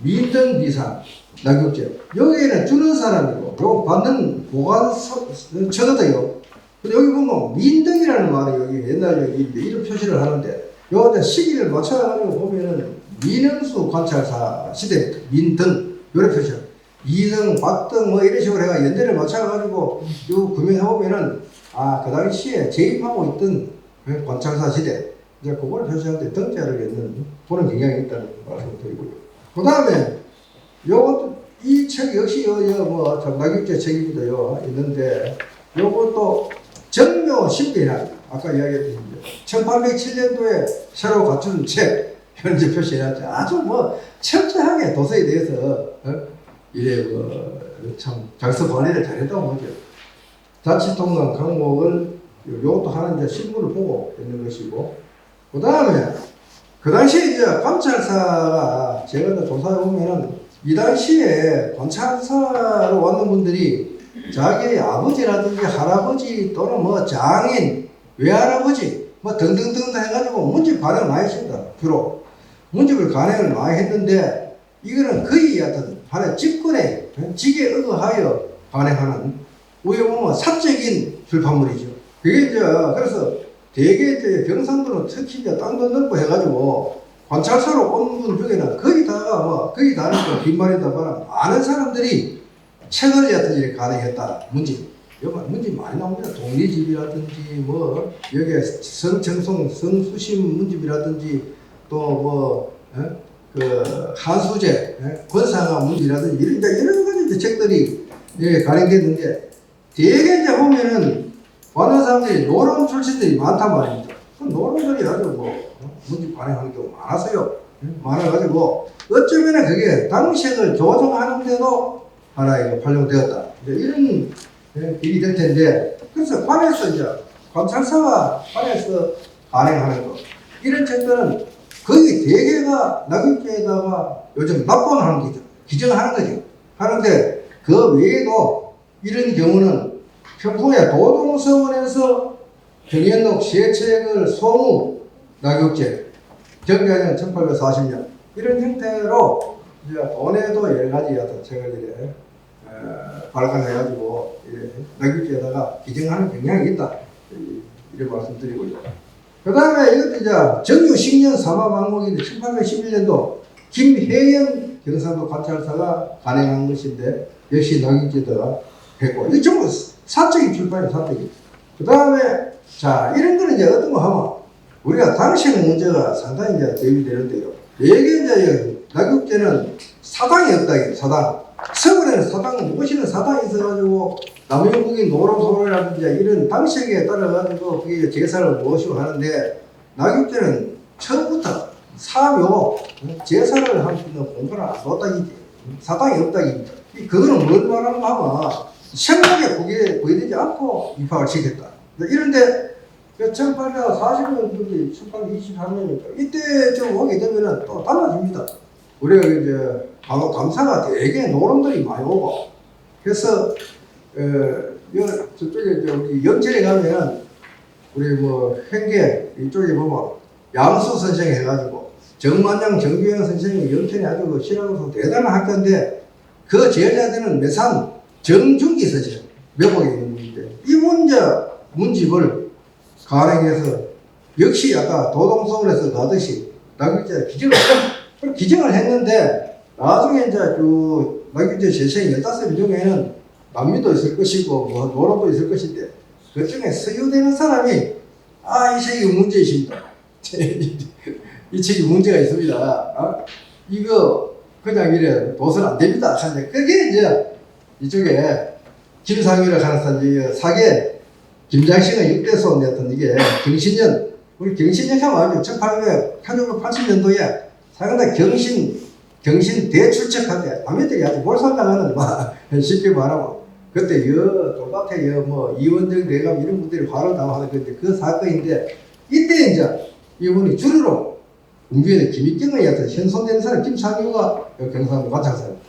민등비상 나극재 여기에는 주는 사람이고 요 받는 보관처거든요. 근데 여기 보면 민등이라는 말이 여기 옛날 여기 이름 표시를 하는데 요 시기를 맞춰가지고 보면은 민흥수 관찰사 시대 민등 요래 표시. 이등, 박등 뭐 이런 식으로 해가 연대를 맞춰가지고 요 구명해보면은 그 당시에 재입하고 있던 관찰사 시대 이제 그걸 표시하는데 등자를 있는 그런 경향이 있다는 말씀을 드리고요. 그 다음에 요것도 이 책 역시 뭐 나극재 책입니다. 있는데 요것도 정묘 신비라 아까 이야기했던 1807년도에 새로 갖춘 책 현재 표시해놨죠. 아주 뭐 철저하게 도서에 대해서 이래 참 장서 관리를 잘했다고 보죠. 자치통감 강목을 요것도 하는 이제 신문을 보고 있는 것이고, 그 다음에 그 당시에 이제 관찰사가 제가 이제 조사해 보면은 이 당시에 관찰사로 왔는 분들이 자기의 아버지라든지 할아버지 또는 뭐 장인, 외할아버지 뭐 등등등 해가지고 문집 간행을 많이 했습니다. 주로 문집을 간행을 많이 했는데 이거는 거의 하여튼 하나의 집권의 직에 의거하여 간행하는 우리가 보면 사적인 출판물이죠. 그게 이제 그래서 대개 이제 경상도는 특히 이제 땅도 넓고 해가지고 관찰사로 온 분 중에는 거의 다가 뭐 거의 다는 빈말이다만 많은 사람들이 책을 여튼 이렇게 간행했다. 문집 많이 나옵니다. 독리집이라든지 뭐 여기에 성청송 성수심 문집이라든지 또 뭐 그 한수제 권상아 문집이라든지 이런 이제 여러 가지 책들이 예, 간행됐는데 대개 이제 보면은 많은 사람들이 노론 출신들이 많단 말입니다. 그 노론들이 아주 뭐 문집 간행하는 경우 많았어요. 많아가지고 어쩌면 그게 당시를 조정하는데도 하나의 활용되었다. 이런 일이 될 텐데, 그래서 관에서 이제 관찰사가 관에서 간행하는 것 이런 책들은 거의 대개가 낙엽계에다가 요즘 납본하는 거죠. 기증하는 거죠. 하는데 그 외에도 이런 경우는 평소에 도동서원에서 정현록 시책을 소무 낙엽제 정기하년 1840년 이런 형태로 이제 돈에도 여러 가지 어떤 책을 이래 발간해가지고 낙엽제에다가 기증하는 경향이 있다. 이런 말씀드리고요. 그 다음에 이것도 이제 정유 10년 사마 방목인데 1811년도 김혜영 경상도 관찰사가 간행한 것인데 역시 낙엽제에다가 했고 이게 전부 사적인 출판이에요. 사적인. 그 다음에 자 이런 거는 이제 어떤 거 하면 우리가 당시의 문제가 상당히 이제 대비되는데요. 이게 이제 낙엽제는 사당이 없다. 사당. 서울에는 사당, 무엇이든 사당이 있어가지고 남영국인 노름소리라든지 이런 당식에 따라가지고 그게 제사를 모시고 하는데 낙엽제는 처음부터 사묘, 제사를 할 수 있는 공간을 안 뒀다기지. 사당이 없다기입니다. 그거는 뭘 말하는가 하면 생각에 보이지 않고 입학을 시켰다. 이런데 1840년부터 1823년이니까 이때 좀 오게 되면은 또 달라집니다. 우리가 이제 감사가 되게 노름들이 많이 오고 그래서 저쪽에 이제 우리 영천에 가면은 우리 뭐 행계 이쪽에 보면 양수 선생 해가지고 정만장 정규영 선생이 영천에 아주 실하고서 대단한 학교인데 그 제자들은 매산 정중기 선생 매복에 있는 분인데 이 문집을 간행해서 역시 아까 도동서울에서 가듯이 낙엽제 기증을 했는데 나중에 이제 그 낙엽제 재생 15명 중에는 남미도 있을 것이고 뭐 노름도 있을 것인데 그 중에 서유되는 사람이 이 책이 문제이십니다. 이 책이 문제가 있습니다. 이거 그냥 이래 도서는 안 됩니다. 그게 이제 이쪽에 김상유를 하는 사람이 사계 김장식의 6대손 였던 이게 경신년 우리 경신년 하면 1880년도에 상당히 경신 대출책할 때 남녀들이 아주 몰살당하는 쉽게 말하면 그때 똑같아 뭐 이원정 대감 이런 분들이 화를 당하는 건데 그 사건인데 이때 이제 이분이 주로 공주의 김익경의 어떤 현손되는 사람 김상유가 경상도 관찰사입니다.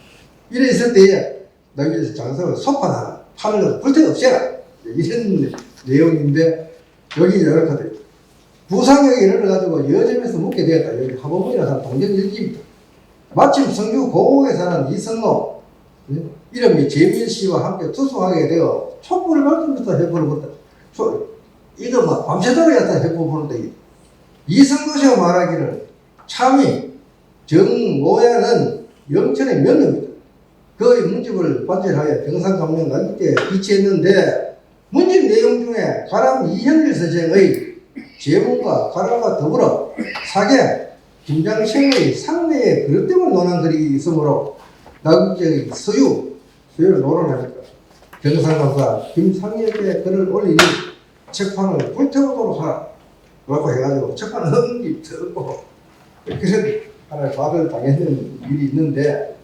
이래 있을 때에 남녀에서 장사를 속판하라 판을 불태워 없애라 이런 내용인데 여기 이렇게 부상역에 이르러가지고 여점에서 묵게 되었다. 여기 하보문이라는 사람 동정일기입니다. 마침 성주 고국에 사는 이성로 이름이 재민씨와 함께 투숙하게 되어 촛불을 밝히면서 해보는다. 이거 막 밤새도록 했다 해보는다. 이성도씨가 말하기를 참이 정모야는 영천의 명령입니다. 그 문집을 관찰하여 경상감령 낙엽제에 비치했는데 문집 내용 중에 가람 이현일 선생의 제문과 가람과 더불어 사계 김장생의 상내의 그릇됨을 논한 글이 있으므로 낙엽제의 소유를 논언하니까 경상감사 김상혁의 글을 올리니 책판을 불태우도록 하라. 라고 해가지고 책판을 넘기고 그런 하나의 박을 당했는 일이 있는데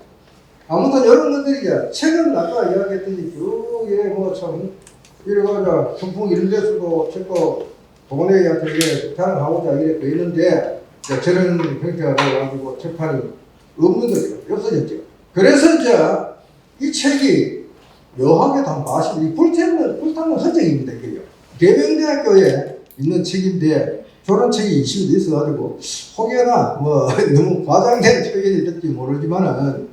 아무튼 이런 것들이 이제 책은 아까 이야기했듯이 쭉 뭐참 이래가지고 fun풍 이런 데서도 책도 동네한테 이래 자랑하고자 이래 있는데 저런 형태가 돼가지고 책판이 없는 거죠. 없어졌죠. 그래서 이제 이 책이 묘하게 단 맛이 이 불타는 흔적입니다. 이게요. 계명대학교에 있는 책인데 저런 책이 20여 있어가지고 혹여나 뭐 너무 과장된 표현이 될지 모르지만은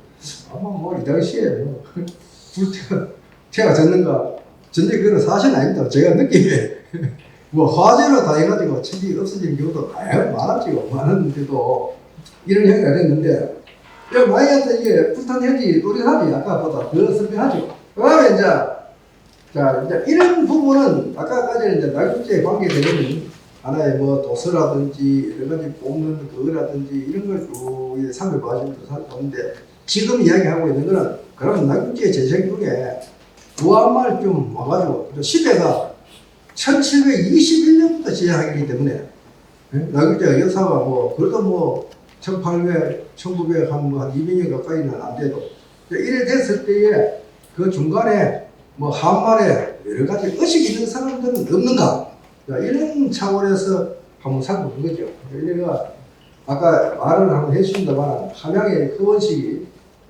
아마 뭐 이 당시에 뭐 불태가 졌는가 전혀 그건 사실 아닙니다. 제가 느낌에 뭐 화재로 다 해가지고 책이 없어진 경우도 많았지요. 많았는데도 이런 형태가 됐는데 만약에 이게 불탄 현지 또렷하지 아까보다 더 선명하죠. 그 다음에 이제 이런 부분은 아까까지는 이제 날국제에 관계되는 하나의 뭐 도서라든지 여러 가지 뽑는 그거라든지 이런 걸 쭉 살펴봐주면서 살펴보는데 지금 이야기하고 있는 거는 그러면 날국제 재생 중에 무한말 좀 와가지고 시대가 1721년부터 시작하기 때문에 날국제가 역사가 뭐 그래도 뭐 1800, 1900 한 200년 가까이는 안 돼도 이래 됐을 때에 그 중간에 뭐 한말에 여러 가지 의식이 있는 사람들은 없는가? 이런 차원에서 한번 살펴본 거죠. 우리가 아까 말을 한번 해주신다만 함양의 허원식이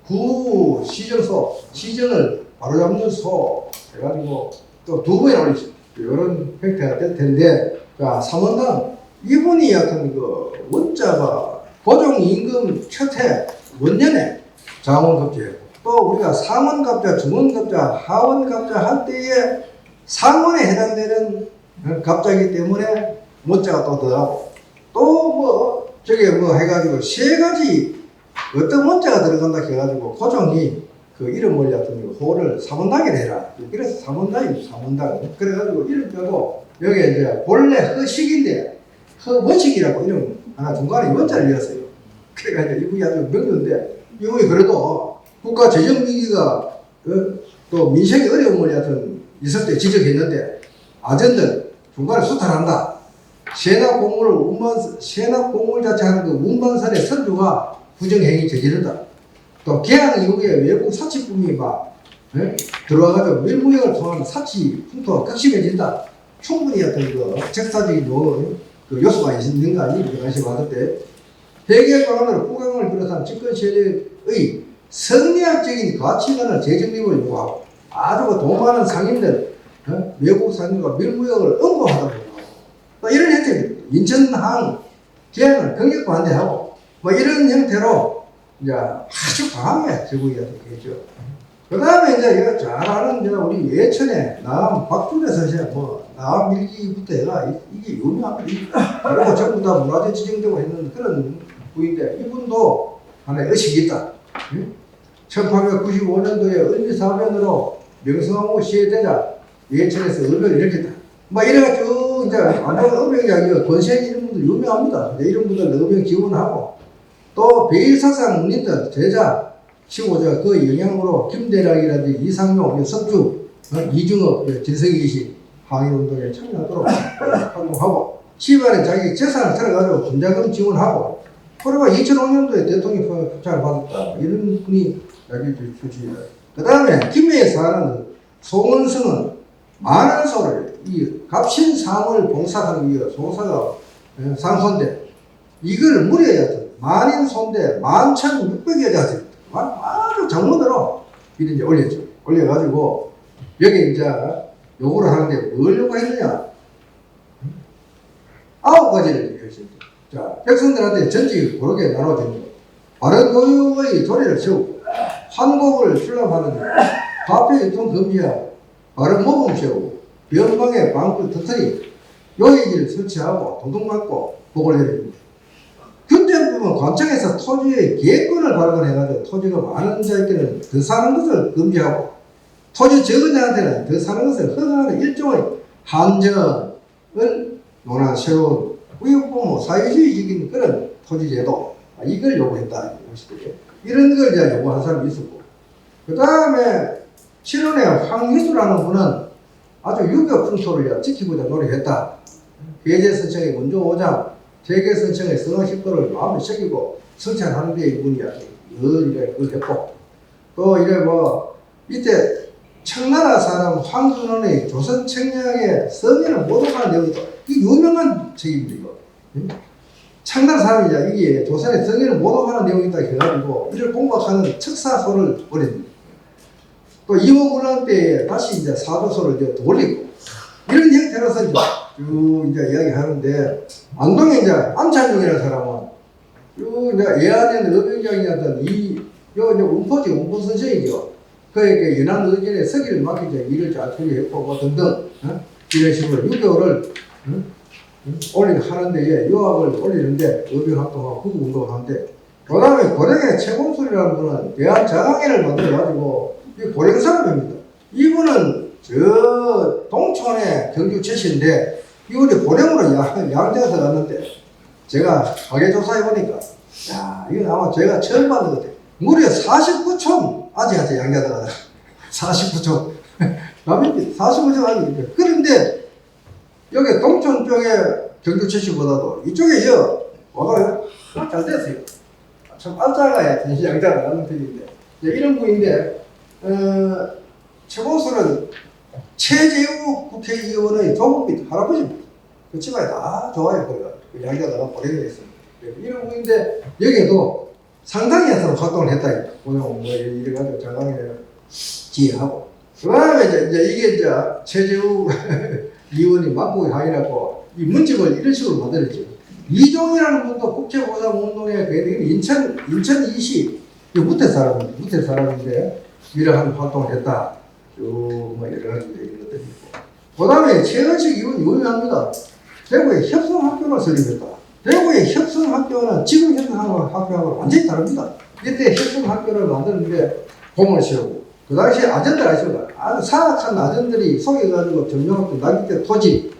구 시정소, 시정을 바로잡는 소 해가지고 또 두 번에 올리죠. 이런 형태가 될 텐데, 자, 삼원당 이분이 약간 그 원자가 고종임금 첫해 원년에 장원급제였고 또 우리가 상원갑자, 중원갑자, 하원갑자 할 때에 상원에 해당되는 갑자기 때문에 원자가 또 더하고 또 뭐 저게 뭐 해가지고 세 가지 어떤 원자가 들어간다 해가지고 고종이 그 이름 올렸더니 호를 삼원당이라 해라. 그래서 삼원당입니다. 삼원당. 그래가지고 이름 빼고 여기 이제 본래 허식인데 허원식이라고 이름 하나 중간에 원자를 넣었어요. 그래가지고 이분이 아주 명료인데 이분이 그래도 국가 재정 위기가 또 민생의 어려움을 여하튼 있을 때 지적했는데 아전들 중간에 수탈한다. 세납 공물 자체하는 그 운반선의 선주가 부정행위 저지른다. 또 개항 이후에 외국 사치품이 막 들어와가지고 밀무역을 통한 사치 풍토가 극심해진다. 충분히 어떤 그 적사적인 그 요소가 있는 거 아니에요? 그 당시 봤을 때 대개 강원으로 국강을 비롯한 집권 세력의 성리학적인 가치관을 재정립을 요구하고 아주 돈 많은 상인들 외국 상인과 밀무역을 엄호하다고 하고 또 이런 형태입니다. 인천항 개항을 강력 반대하고 뭐 이런 형태로 이제 아주 강하게 제국이 되겠죠. 그 다음에 이제 잘 아는 우리 예천에 나암 박준에서 뭐 나암 일기부터 해가 이게 유명합니다. 그리고 전부 다 문화재 지정되고 있는 그런 부인데 이분도 하나의 의식이 있다. 1895년도에 을미사변으로 명성황후 시해되자 예천에서 의변을 일으켰다. 뭐 이래가지고 이제 아무런 의병이 권세 이런 분들 유명합니다. 이런 분들 의병 지원하고 또 베일사상 문인들 제자 15자 그 영향으로 김대락이라든지 이상용, 석주, 이중업, 진성이시 항일운동에 참여하도록 활동하고 시발에 자기 재산을 들어가지고 분자금 지원하고 그리고 2005년도에 대통령 표창을 받았다. 이런 분이 여기 주시입니다. 그 다음에 김해에 사는 송은성은 많은 소를 이 갑신상을 봉사하기 위해 송사가 상소인데 이걸 무려야 만인 손대 11,600여 자들 아주 장문으로 이제 올렸죠. 올려가지고 여기 이제 요구를 하는데 뭘 요구했느냐 9가지를 얘기했습니다. 자, 백성들한테 전직이 고르게 나눠지는 것, 바른 교육의 도리를 세우고 한국을 출납하는 화폐 유통 금지하고 바른 모범 세우고 변방의 방풀 터뜨리 요의지를 설치하고 도둑맞고 복을 내립니다. 현재부분 관청에서 토지의 계획권을 발견해가지고 토지가 많은 자에게는 더 사는 것을 금지하고 토지 적은 자한테는 더 사는 것을 허가하는 일종의 한정을 논한 새로운 우유부모 사회주의적인 그런 토지제도 이걸 요구했다. 이런 걸 이제 요구한 사람이 있었고 그 다음에 실론의 황희수라는 분은 아주 유교 풍토를 지키고자 노력했다. 계제 선청의 원조 5장, 재계 선청의 성어 10도를 마음에 새기고 성찰하는 데 이분이 이래 했고, 또 이래 이때 청나라 사람 황준원의 조선 청량의 성인을 모독하는 내용이다. 이 유명한 책입니다, 이거. 청나라 사람이자 이게 조선의 성인을 모독하는 내용이다 해가지고 이를 공박하는 척사소를 벌였습니다. 또 이모군란 때 다시 이제 사도소를 이제 돌리고 이런 형태로서 이제 이야기하는데, 안동에 이제 안찬용이라는 사람은 이제 예안에는 의병장이었던 이제 운포 선생이죠. 그에게 연안 의견에 서기를 맡기자 일을 잘 처리했고 등등 이런 식으로 유교를 하는데 유학을 올리는데 의병활동하고 구구운동을 하는데, 그 다음에 고령의 최공술이라는 분은 대한자강회를 만들어가지고 이 고령 사람입니다. 이분은 저 동촌의 경주 최씨인데 이분이 고령으로 양재에서 갔는데, 제가 가게 조사해보니까 이건 아마 제가 처음 봤는 것 같아요. 무려 49촌 아직한테 양재에 가다 49촌 남입니다. 49촌 아직입니다. 그런데 여기 동촌 쪽에 경주 최씨보다도 이쪽에 와가 잘 됐어요. 참 알짜가야 양재가 나는 편인데 이런 분인데, 최고수는 최재우 국회의원의 조국빛 할아버지입니다. 그 집안이 다 좋아요. 그 양자가 고령이 됐습니다. 이런 분인데 여기에도 상당히 활동을 했다. 이래가지고 장강에 지휘하고, 그 다음에 이게 최재우 의원이 막국의 항이라고 이 문집을 이런 식으로 만들었죠. 이종이라는 분도 국제보상운동에 인천이시 무태 사람인데 이러한 활동을 했다. 여러 가지 얘기를 드리고. 그 다음에 최은식 의원 유명합니다. 대구의 협성학교를 설립했다. 대구의 협성학교는 지금 협성학교하고 완전히 다릅니다. 이때 협성학교를 만드는데 공을 세우고, 그 당시에 아전들 아시죠? 아주 사악한 아전들이 속여가지고 점령했던 나기죄 토지,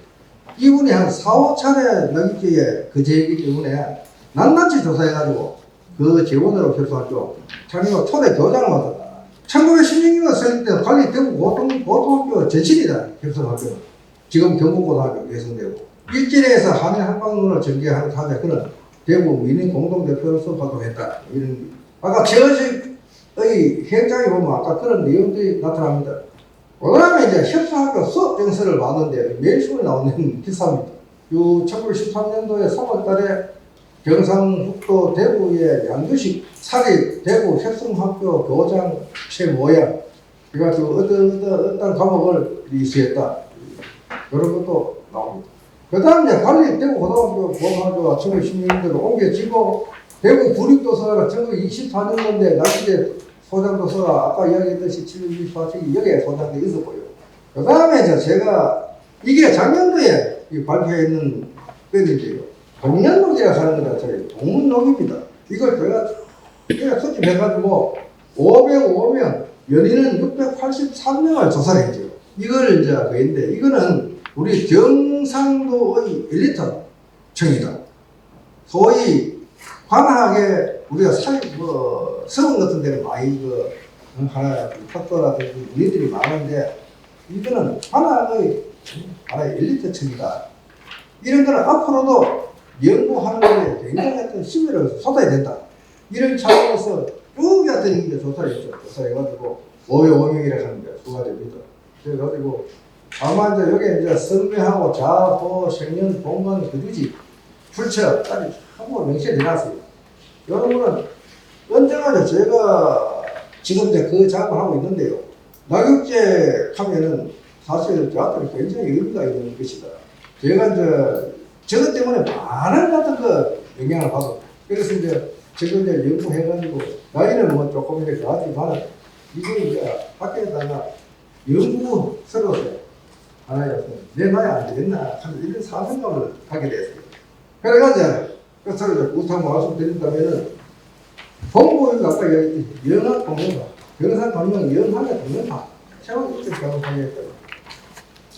이분이 한 4, 5차례 나기죄에 거제했기 때문에 낱낱이 조사해가지고 그 재원으로 협성학교 창립 초대 교장을 맡았다. 1916년 설립된 관리 대구 고등학교 전신이다. 협성학교는 지금 경북고등학교 예성되고, 일진에서 한일 한방문을 전개하는 사자, 그는 대구 민인 공동대표로서 활동했다. 이런 아까 최은식의 행장에 보면 아까 그런 내용들이 나타납니다. 그 다음에 이제 협성학교 수업 정서를 봤는데 매일 수업이 나오는 기사입니다. 1913년도에 3월달에 경상북도 대구의 양주식 사립 대구 협성학교 교장 최모양, 그래가지고 어떤 과목을 이수했다. 이런 것도 나옵니다. 그 다음에 관리 대구 고등학교 보험학교가 1916년도로 옮겨지고, 대구 구립도서가 1924년도인데 나시대 소장도서가 아까 이야기했듯이 724책이 여기에 소장되어 있었고요. 그 다음에 제가 이게 작년도에 발표했는 건인데요. 동년록이라고 하는 거다. 저희 동문록입니다. 이걸 제가 수집해가지고 505명, 연인은 683명을 조사를 했죠. 이걸 그인데, 이거는 우리 경상도의 엘리트 청이다. 소위 관악에 우리가 서원 같은 데는 많이 하나 학교라든지 우리들이 많은데, 이거는 관악의 하나의 엘리트 청이다. 이런 거는 앞으로도 연구하는 데 굉장히 어떤 심의를 쏟아야 된다. 이런 차원에서 쭉 같은 얘기를 조사를 했죠. 조사해가지고 5명이라고 하는데 수가 됩니다. 그래가지고 아마 여기 선배하고 자호, 생년, 봉건, 거주지, 출처 따리 한번 명시해 드렸어요. 여러분은 언젠가 제가 지금 그 작업을 하고 있는데요. 낙육제 하면은 사실 저한테는 굉장히 의미가 있는 것이다. 제가 저것 때문에 많은 같은 영향을 받았고, 그래서 지금 연구해가지고, 나이는 조금 이렇게 나왔지만, 이게 학교에다가 연구서로서 하나의 내 나이 안 되겠나 하는 이런 사생각을 하게 됐어요. 그래가지고, 끝으로 우타고 말씀드린다면은, 본부가 아까 영학 동영화, 영상 동영, 영학의 동영화, 책을 이렇게 작업하겠다고.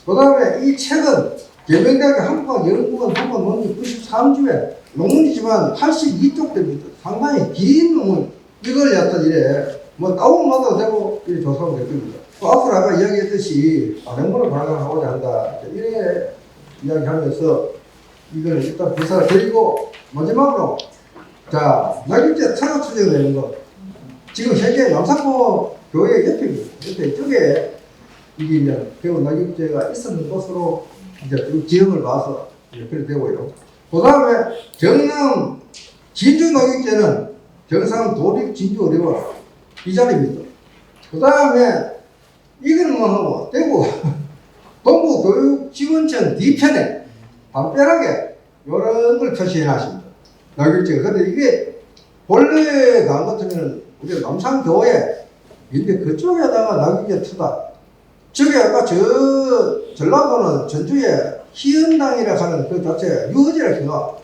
그 다음에 이 책은 계명대학교 한국학연구원 한번 논지 93주에 논문이지만 82쪽 됩니다. 상당히 긴 논문. 이걸 다운받아도 되고, 이렇게 조사하면 될 겁니다. 또 앞으로 아까 이야기했듯이 안행문을 관광하고자 한다. 이래 이야기하면서 이거는 일단 부사를 드리고 마지막으로 자 낙엽제 차가 추정되는 거 지금 현재 남산포 교회 옆입니다. 옆에 이쪽에 이게 이제 배우 낙엽제가 있었는 곳으로 이제 그 지형을 봐서 이렇게 되고요. 그 다음에 경남 진주 낙엽제는 경상 도립 진주 어려워 이 자리입니다. 그 다음에 이건 뭐 하고 대구 동부교육지원청 뒤편에 담벼락에 이런 걸 표시해 놨습니다. 낙엽제가. 근데 이게 본래 간 같으면 우리 남산교회 근데 그쪽에다가 낙엽제 투다. 저게 아까 저 전라도는 전주에 희은당이라 하는 그 자체 유어지라 해가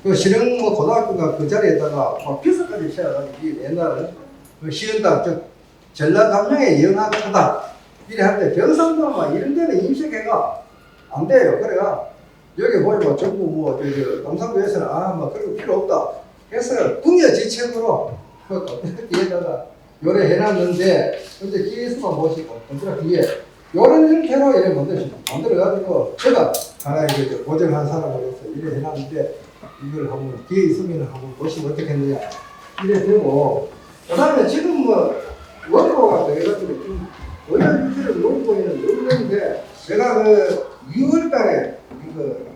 그 실흥 뭐 고등학교가 그 자리에다가 막 비서까지 세워가지고 옛날에 그 희은당 즉 전라 감정의 영화하다 이래 할 때 경상도 막 이런 데는 임시회가 안 돼요. 그래가 여기 보면 전부 뭐 남산도에서는 뭐 그런 거 필요 없다 해서 궁여지책으로 그 뒤에다가 요래 해놨는데 근데 뒤에서만 보시고 언제나 뒤에 요런 형태로 이래 만들어가지고 제가 하나의 그 고정한 사람으로서 이래 해놨는데 이걸 한번 뒤에 있으면 한번 보시면 어떻겠느냐 이래 되고 그 다음에 지금 뭐 원고가 돼가지고 좀 원래 유지를 놓고 있는데 제가 그 6월달에 그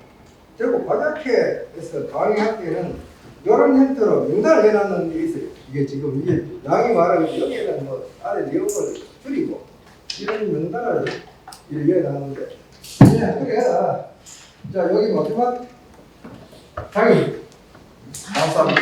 대구 과자회에서 강의할 때는 이런 형태로 명단을 해놨는 게 있어요. 이게 지금 이게 양이 말하면 여기에는 뭐 안에 내용을 줄이고 이런 명단을 이렇게 해놨는데 그래 자 여기 마지막 장이 감사합니다.